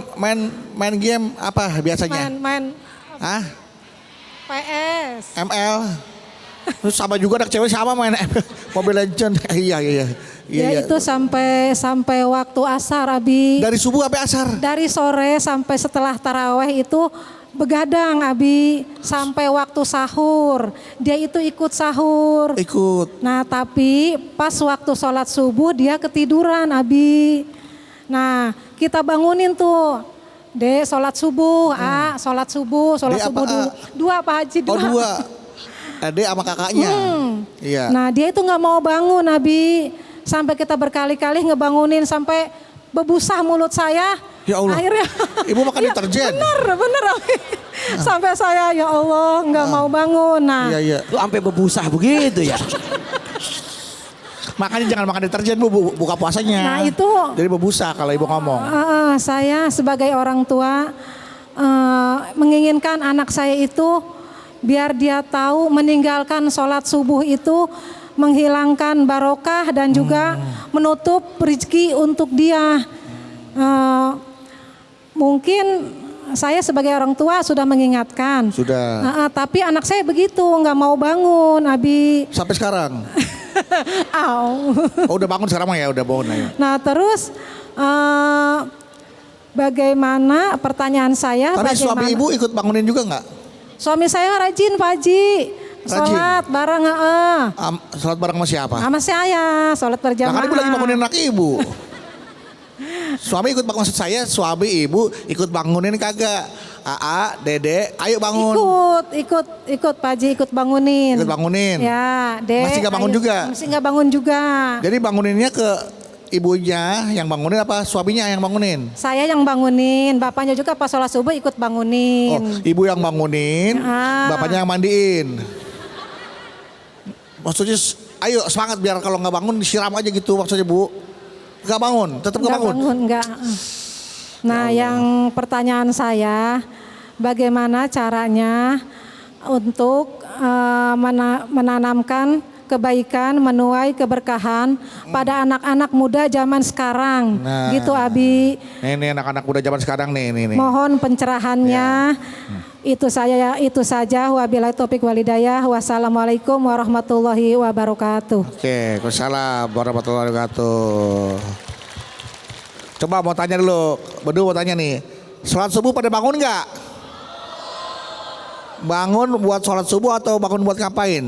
main game apa biasanya? Main Hah? PS. ML. Terus sama juga anak cewek sama main Mobile Legends. Iya. Itu sampai waktu asar Abi. Dari subuh sampai asar. Dari sore sampai setelah taraweh itu begadang Abi sampai waktu sahur. Dia itu ikut sahur. Ikut. Nah tapi pas waktu sholat subuh dia ketiduran Abi. Nah kita bangunin tuh. Sholat subuh, sholat subuh dulu. Dua Pak Haji, dua. Oh 2. Adek sama kakaknya. Iya. Nah dia itu nggak mau bangun Abi. Sampai kita berkali-kali ngebangunin sampai bebusah mulut saya. Ya Allah. Akhirnya. Ibu makan deterjen. Bener Abi. Sampai saya ya Allah nggak mau bangun. Nah. Iya. Lu sampai bebusah begitu ya. Makanya jangan makan deterjen Bu, buka puasanya. Nah itu. Jadi berbusa kalau Ibu ngomong. Saya sebagai orang tua menginginkan anak saya itu biar dia tahu meninggalkan sholat subuh itu menghilangkan barokah dan juga menutup rezeki untuk dia. Mungkin saya sebagai orang tua sudah mengingatkan. Sudah. Tapi anak saya begitu nggak mau bangun Abi. Sampai sekarang. Oh udah bangun sekarang mah ya udah bangun aja. Nah terus bagaimana pertanyaan saya? Tapi suami Ibu ikut bangunin juga nggak? Suami saya rajin Pak Haji. Sholat bareng Sholat bareng sama siapa? sama saya, sholat berjamaah. Nah kan Ibu lagi bangunin anak Ibu. Suami ikut bangun, maksud saya suami Ibu ikut bangunin kagak? Dede, ayo bangun. Ikut Pak Haji, ikut bangunin. Ikut bangunin. Ya, Dek. Masih nggak bangun juga? Masih nggak bangun juga. Jadi banguninnya ke ibunya yang bangunin apa suaminya yang bangunin? Saya yang bangunin, bapaknya juga pas sholat subuh ikut bangunin. Oh, ibu yang bangunin, bapaknya yang mandiin. Maksudnya, ayo semangat biar kalau nggak bangun disiram aja gitu maksudnya Bu. Nggak bangun, tetap nggak bangun. Enggak. Nah, yang pertanyaan saya, bagaimana caranya untuk menanamkan kebaikan, menuai keberkahan pada anak-anak muda zaman sekarang, gitu Abi. Ini anak-anak muda zaman sekarang nih. Mohon pencerahannya. Itu saja. Wabillahi taufik walhidayah. Wassalamualaikum warahmatullahi wabarakatuh. Oke, waalaikumsalam warahmatullahi wabarakatuh. Coba mau tanya dulu, Bedu mau tanya nih. Sholat subuh pada bangun nggak? Bangun buat sholat subuh atau bangun buat ngapain?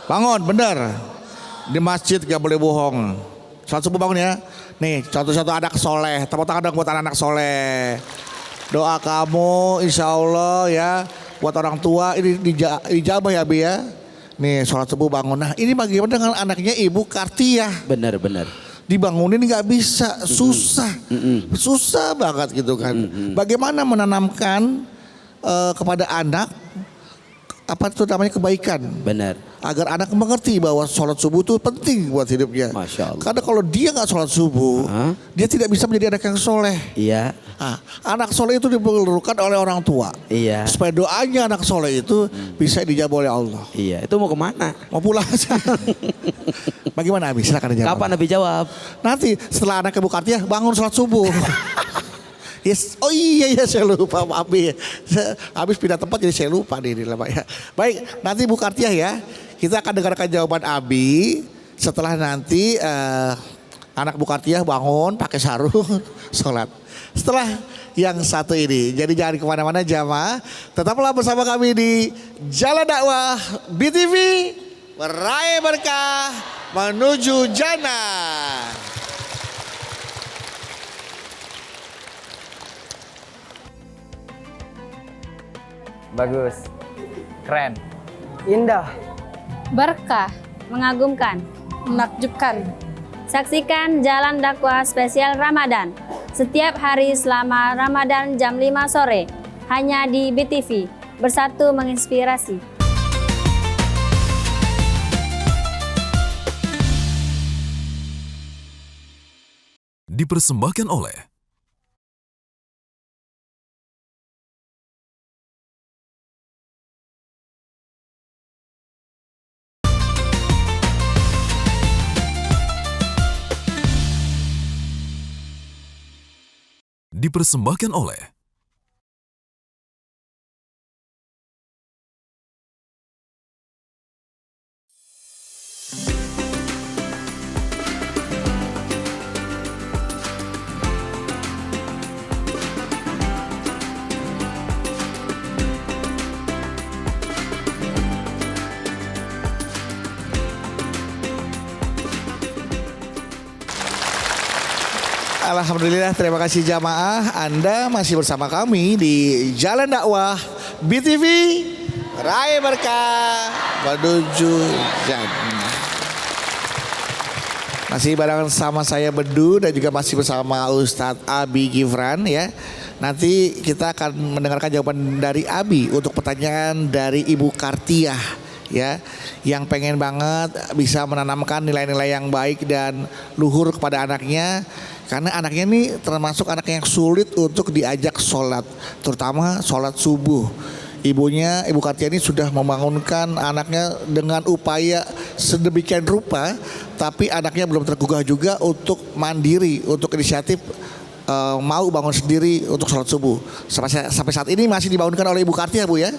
Bangun, bener. Di masjid gak boleh bohong. Sholat subuh bangun ya. Nih, contoh-contoh anak soleh. Tepuk tangan dong buat anak-anak soleh. Doa kamu insya Allah ya. Buat orang tua ini dijabah ya Bi ya. Nih sholat subuh bangun. Nah ini bagaimana dengan anaknya Ibu Kartiah? Benar. Dibangunin gak bisa, susah. Susah banget gitu kan. Bagaimana menanamkan kepada anak apa itu namanya kebaikan? Benar. Agar anak mengerti bahwa sholat subuh itu penting buat hidupnya. Masya Allah. Karena kalau dia nggak sholat subuh, dia tidak bisa menjadi anak yang soleh. Iya. Anak soleh itu diperlukan oleh orang tua. Iya. Supaya doanya anak soleh itu bisa dijawab oleh Allah. Iya. Itu mau kemana? Mau pulang aja. Bagaimana Abi? Silakan dijawab. Kapan Nabi jawab? Nanti setelah anak Ibu Kartiah bangun sholat subuh. Yes. Oh iya saya lupa Abi. Habis pindah tempat jadi saya lupa nih Pak ya. Baik, nanti Bu Kartiah ya. Kita akan dengarkan jawaban Abi setelah nanti anak Bu Kartiah bangun pakai sarung sholat. Setelah yang satu ini. Jadi jangan kemana-mana jamaah. Tetaplah bersama kami di Jalan Dakwah BTV. Meraih berkah menuju jannah. Bagus. Keren. Indah. Berkah, mengagumkan, Menakjubkan. saksikan jalan dakwah spesial Ramadan setiap hari selama Ramadan jam 5 sore hanya di BTV. Bersatu menginspirasi. Dipersembahkan oleh dipersembahkan oleh Alhamdulillah, terima kasih jamaah. Anda masih bersama kami di Jalan Dakwah BTV. Raih berkah menuju jannah. Masih barengan sama saya Bedu dan juga masih bersama Ustadz Abi Gifran ya. Nanti kita akan mendengarkan jawaban dari Abi untuk pertanyaan dari Ibu Kartiah ya, yang pengen banget bisa menanamkan nilai-nilai yang baik dan luhur kepada anaknya. Karena anaknya ini termasuk anak yang sulit untuk diajak sholat, terutama sholat subuh. Ibunya, Ibu Kartia ini sudah membangunkan anaknya dengan upaya sedemikian rupa, tapi anaknya belum tergugah juga untuk mandiri, untuk inisiatif mau bangun sendiri untuk sholat subuh. Sampai saat ini masih dibangunkan oleh Ibu Kartia, Bu ya.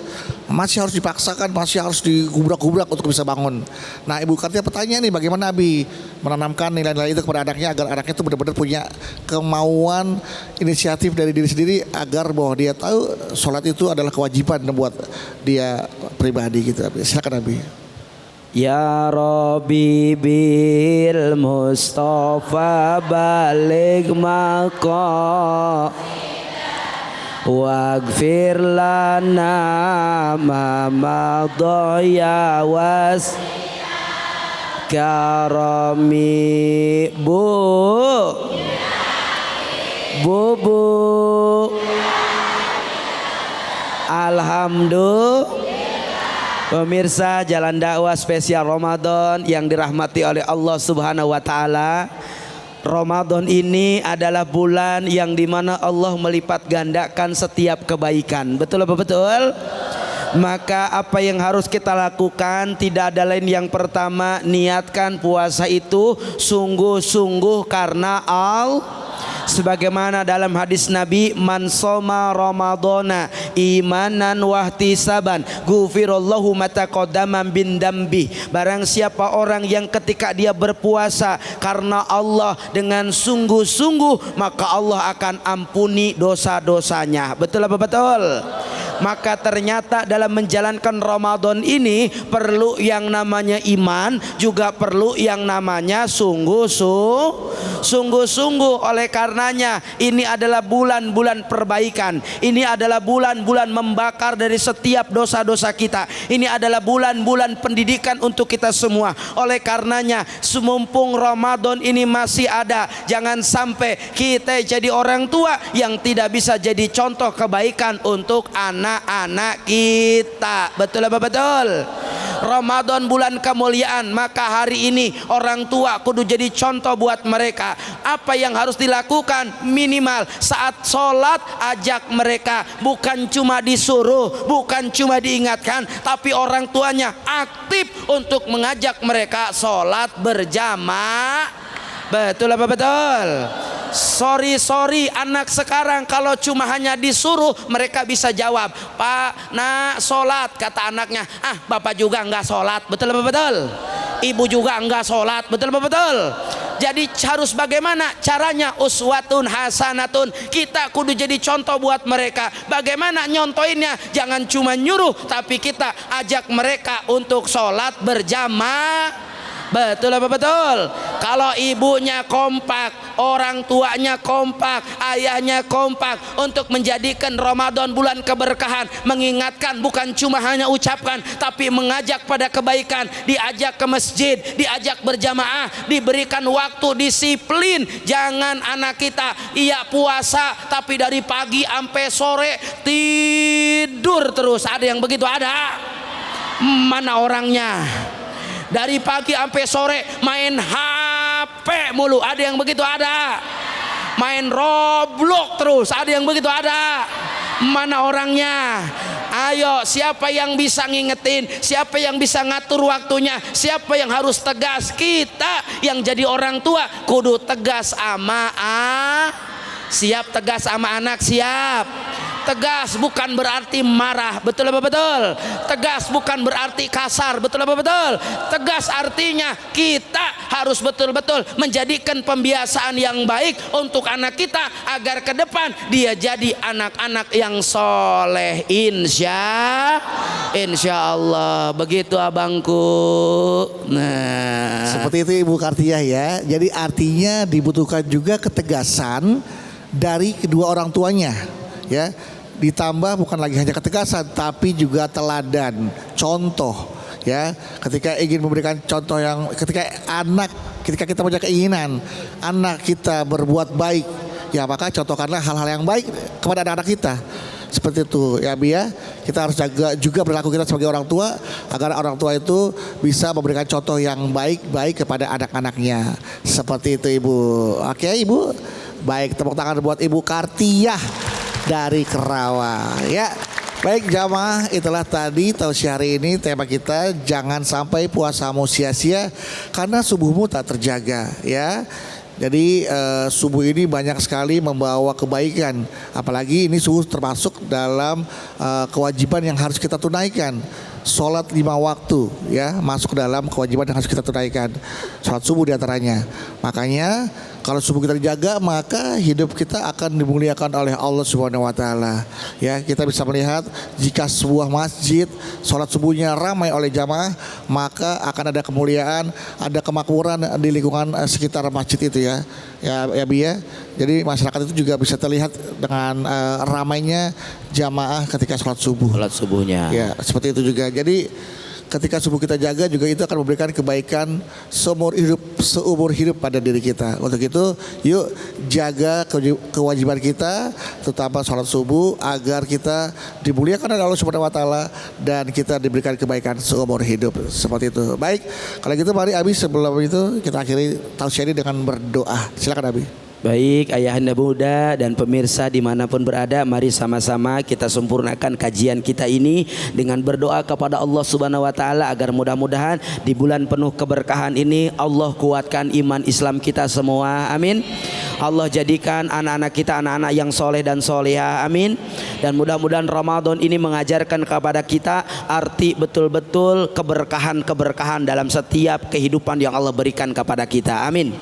Masih harus dipaksakan, masih harus digubrak-gubrak untuk bisa bangun. Nah, Ibu Kartia pertanyaan nih, bagaimana Abi menanamkan nilai-nilai itu kepada anaknya agar anaknya itu benar-benar punya kemauan inisiatif dari diri sendiri, agar bahwa dia tahu sholat itu adalah kewajiban buat dia pribadi gitu. Abi, silakan Abi. Ya Rabbi bil Mustafa balik maqam waghfir lana ma madaya was karami bu alhamdulillah. Pemirsa Jalan Dakwah spesial Ramadan yang dirahmati oleh Allah Subhanahu wa taala. Ramadan ini adalah bulan yang dimana Allah melipat gandakan setiap kebaikan. Betul apa betul? Maka apa yang harus kita lakukan tidak ada lain, yang pertama niatkan puasa itu sungguh-sungguh karena Allah. Sebagaimana dalam hadis Nabi, man soma ramadhana imanan wahtisaban ghufirallahu ma taqaddama bin dambi. Barang siapa orang yang ketika dia berpuasa karena Allah dengan sungguh-sungguh, maka Allah akan ampuni dosa-dosanya. Betul apa betul? Maka ternyata dalam menjalankan Ramadan ini perlu yang namanya iman, juga perlu yang namanya sungguh-sungguh. Oleh karenanya ini adalah bulan-bulan perbaikan. Ini adalah bulan-bulan membakar dari setiap dosa-dosa kita. Ini adalah bulan-bulan pendidikan untuk kita semua. Oleh karenanya semumpung Ramadan ini masih ada, jangan sampai kita jadi orang tua yang tidak bisa jadi contoh kebaikan untuk anak-anak kita. Betul apa betul? Ramadan bulan kemuliaan, maka hari ini orang tua kudu jadi contoh buat mereka. Apa yang harus dilakukan? Minimal saat sholat ajak mereka, bukan cuma disuruh, bukan cuma diingatkan, tapi orang tuanya aktif untuk mengajak mereka sholat berjamaah. Betul apa betul? Sorry anak sekarang kalau cuma hanya disuruh mereka bisa jawab, Pak nak sholat, kata anaknya, ah bapak juga enggak sholat. Betul apa betul? Ibu juga enggak sholat. Betul apa betul? Jadi harus bagaimana caranya? Uswatun hasanatun. Kita kudu jadi contoh buat mereka. Bagaimana nyontoinnya? Jangan cuma nyuruh, tapi kita ajak mereka untuk sholat berjamaah. Betul apa betul? Kalau ibunya kompak, orang tuanya kompak, ayahnya kompak untuk menjadikan Ramadan bulan keberkahan, mengingatkan bukan cuma hanya ucapkan tapi mengajak pada kebaikan, diajak ke masjid, diajak berjamaah, diberikan waktu disiplin. Jangan anak kita iya puasa tapi dari pagi sampai sore tidur terus. Ada yang begitu? Ada? Mana orangnya? Dari pagi sampai sore main HP mulu. Ada yang begitu? Ada. Main Roblox terus. Ada yang begitu? Ada. Mana orangnya? Ayo, siapa yang bisa ngingetin? Siapa yang bisa ngatur waktunya? Siapa yang harus tegas? Kita yang jadi orang tua kudu tegas sama siap tegas sama anak, siap. Tegas bukan berarti marah, betul apa betul? Tegas bukan berarti kasar, betul apa betul? Tegas artinya kita harus betul-betul menjadikan pembiasaan yang baik untuk anak kita agar ke depan dia jadi anak-anak yang soleh, insya Allah. Begitu abangku. Nah, Seperti itu Ibu Kartiah ya. Jadi artinya dibutuhkan juga ketegasan dari kedua orang tuanya ya. Ditambah bukan lagi hanya ketegasan tapi juga teladan, contoh ya. Ketika ingin memberikan contoh yang ketika kita punya keinginan anak kita berbuat baik, ya maka contohkanlah hal-hal yang baik kepada anak-anak kita. Seperti itu ya Bi ya. Kita harus jaga juga perilaku kita sebagai orang tua agar orang tua itu bisa memberikan contoh yang baik-baik kepada anak-anaknya. Seperti itu Ibu. Oke Ibu. Baik, tepuk tangan buat Ibu Kartiah dari Kerawang ya. Baik jamaah, itulah tadi tausiah hari ini. Tema kita, jangan sampai puasamu sia-sia karena subuhmu tak terjaga ya. Jadi subuh ini banyak sekali membawa kebaikan. Apalagi ini subuh termasuk dalam kewajiban yang harus kita tunaikan. Sholat 5 waktu ya, masuk dalam kewajiban yang harus kita tunaikan. Sholat subuh diantaranya. Makanya kalau subuh kita dijaga maka hidup kita akan dimuliakan oleh Allah Subhanahu wa taala. Ya, kita bisa melihat jika sebuah masjid sholat subuhnya ramai oleh jamaah, maka akan ada kemuliaan, ada kemakmuran di lingkungan sekitar masjid itu ya. Ya Bi ya. Jadi masyarakat itu juga bisa terlihat dengan ramainya jamaah ketika sholat subuh. Sholat subuhnya. Ya, seperti itu juga. Jadi ketika subuh kita jaga juga itu akan memberikan kebaikan seumur hidup pada diri kita. Untuk itu yuk jaga kewajiban kita terutama sholat subuh agar kita dimuliakan oleh Allah Subhanahu wa taala dan kita diberikan kebaikan seumur hidup. Seperti itu. Baik, kalau gitu mari Abi sebelum itu kita akhiri tausiah ini dengan berdoa. Silakan Abi. Baik ayahanda muda dan pemirsa dimanapun berada, mari sama-sama kita sempurnakan kajian kita ini dengan berdoa kepada Allah Subhanahu wa taala agar mudah-mudahan di bulan penuh keberkahan ini Allah kuatkan iman Islam kita semua, amin. Allah jadikan anak-anak kita anak-anak yang soleh dan soleha, amin. Dan mudah-mudahan Ramadan ini mengajarkan kepada kita arti betul-betul keberkahan dalam setiap kehidupan yang Allah berikan kepada kita, amin.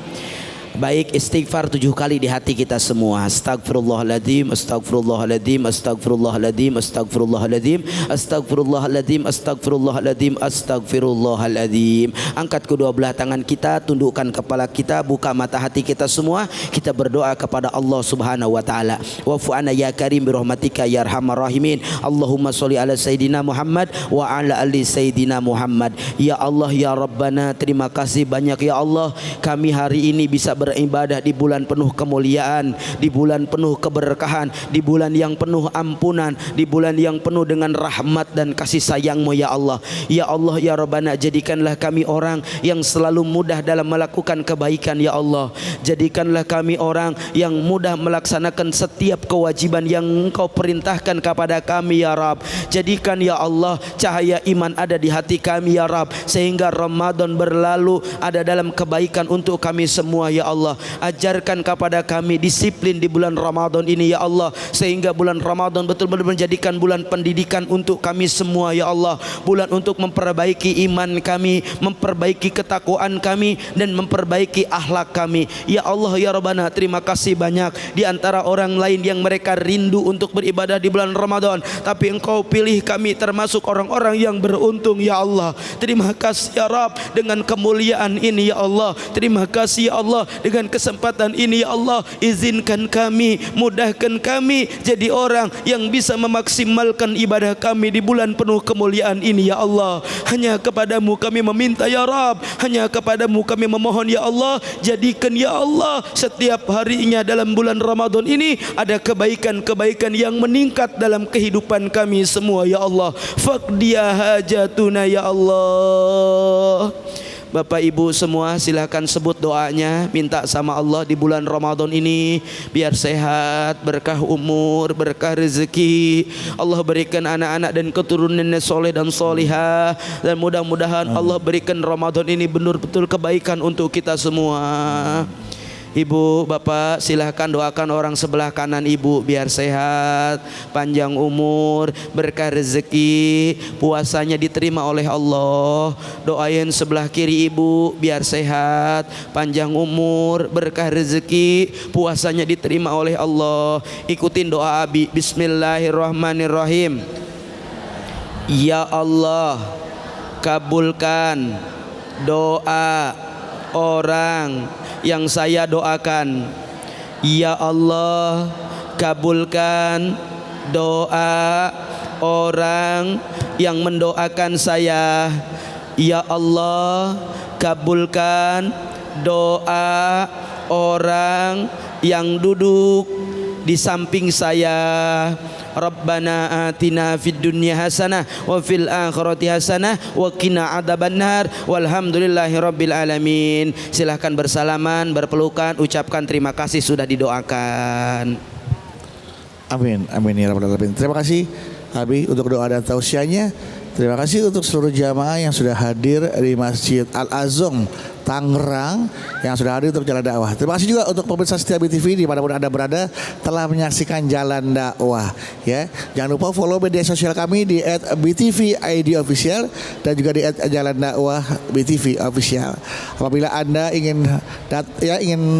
Baik, istighfar 7 kali di hati kita semua. Astagfirullahaladzim, astagfirullahaladzim, astagfirullahaladzim, astagfirullahaladzim, astagfirullahaladzim, astagfirullahaladzim, astagfirullahaladzim. Angkat kedua belah tangan kita, tundukkan kepala kita, buka mata hati kita semua. Kita berdoa kepada Allah Subhanahu wa taala. Wa'fu anna ya karim bi rahmatika ya arhamar rahimin. Allahumma sholli ala sayidina Muhammad wa ala ali sayidina Muhammad. Ya Allah ya Rabbana, terima kasih banyak ya Allah, kami hari ini bisa beribadah di bulan penuh kemuliaan, di bulan penuh keberkahan, di bulan yang penuh ampunan, di bulan yang penuh dengan rahmat dan kasih sayang-Mu ya Allah. Ya Allah ya Rabbana, jadikanlah kami orang yang selalu mudah dalam melakukan kebaikan ya Allah. Jadikanlah kami orang yang mudah melaksanakan setiap kewajiban yang Engkau perintahkan kepada kami ya Rabb. Jadikan ya Allah cahaya iman ada di hati kami ya Rabb, sehingga Ramadan berlalu ada dalam kebaikan untuk kami semua ya Allah. Ajarkan kepada kami disiplin di bulan Ramadan ini ya Allah, sehingga bulan Ramadan betul-betul menjadikan bulan pendidikan untuk kami semua ya Allah. Bulan untuk memperbaiki iman kami, memperbaiki ketakwaan kami, dan memperbaiki akhlak kami ya Allah ya Rabbana. Terima kasih banyak di antara orang lain yang mereka rindu untuk beribadah di bulan Ramadan, tapi Engkau pilih kami termasuk orang-orang yang beruntung ya Allah. Terima kasih ya Rabb dengan kemuliaan ini ya Allah. Terima kasih ya Allah dengan kesempatan ini ya Allah. Izinkan kami, mudahkan kami jadi orang yang bisa memaksimalkan ibadah kami di bulan penuh kemuliaan ini ya Allah. Hanya kepadamu kami meminta ya Rabb, hanya kepadamu kami memohon ya Allah. Jadikan ya Allah setiap harinya dalam bulan Ramadan ini ada kebaikan-kebaikan yang meningkat dalam kehidupan kami semua ya Allah. Faqdiya hajatuna ya Allah. Bapak Ibu semua silakan sebut doanya, minta sama Allah di bulan Ramadan ini biar sehat, berkah umur, berkah rezeki. Allah berikan anak-anak dan keturunannya soleh dan solihah, dan mudah-mudahan Allah berikan Ramadan ini benar-betul kebaikan untuk kita semua. Ibu, Bapak silahkan doakan orang sebelah kanan Ibu biar sehat, panjang umur, berkah rezeki, puasanya diterima oleh Allah. Doain sebelah kiri Ibu biar sehat, panjang umur, berkah rezeki, puasanya diterima oleh Allah. Ikutin doa Abi. Bismillahirrahmanirrahim. Ya Allah, kabulkan doa orang yang saya doakan. Ya Allah, kabulkan doa orang yang mendoakan saya. Ya Allah, kabulkan doa orang yang duduk di samping saya. Rabbana atina fid dunya hasanah wa fil akhirati hasanah wa qina adzabannar walhamdulillahi rabbil alamin. Silahkan bersalaman, berpelukan, ucapkan terima kasih sudah didoakan. Amin, amin ya rabbal alamin. Terima kasih Abi untuk doa dan tausiahnya. Terima kasih untuk seluruh jamaah yang sudah hadir di Masjid Al-Azam Tangerang, yang sudah hadir untuk Jalan Dakwah. Terima kasih juga untuk pemirsa setia BTV dimanapun Anda berada telah menyaksikan Jalan Dakwah. Ya, jangan lupa follow media sosial kami di @BTV_ID_official dan juga di @Jalan Dakwah BTV Official. Apabila Anda ingin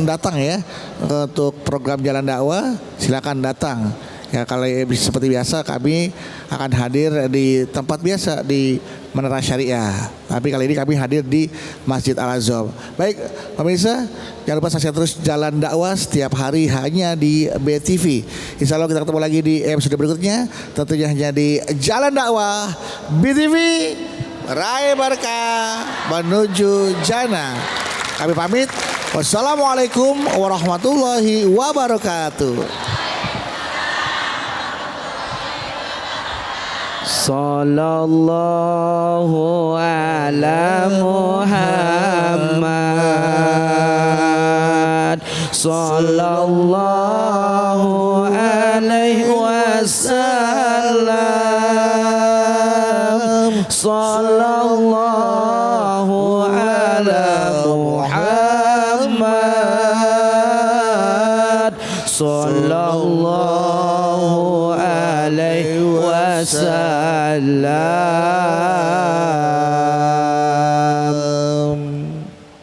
datang ya untuk program Jalan Dakwah, silakan datang. Ya, kalau seperti biasa kami akan hadir di tempat biasa di Menara Syariah. Tapi kali ini kami hadir di Masjid Al-Azam. Baik pemirsa, jangan lupa saksikan terus Jalan Dakwah setiap hari hanya di BTV. Insya Allah kita ketemu lagi di episode berikutnya, tentunya hanya di Jalan Dakwah BTV. Raih berkah menuju jannah. Kami pamit. Wassalamualaikum warahmatullahi wabarakatuh. Sallallahu ala Muhammad, sallallahu alaihi wasallam, sallallahu ala Muhammad, sallallahu alaihi wasallam.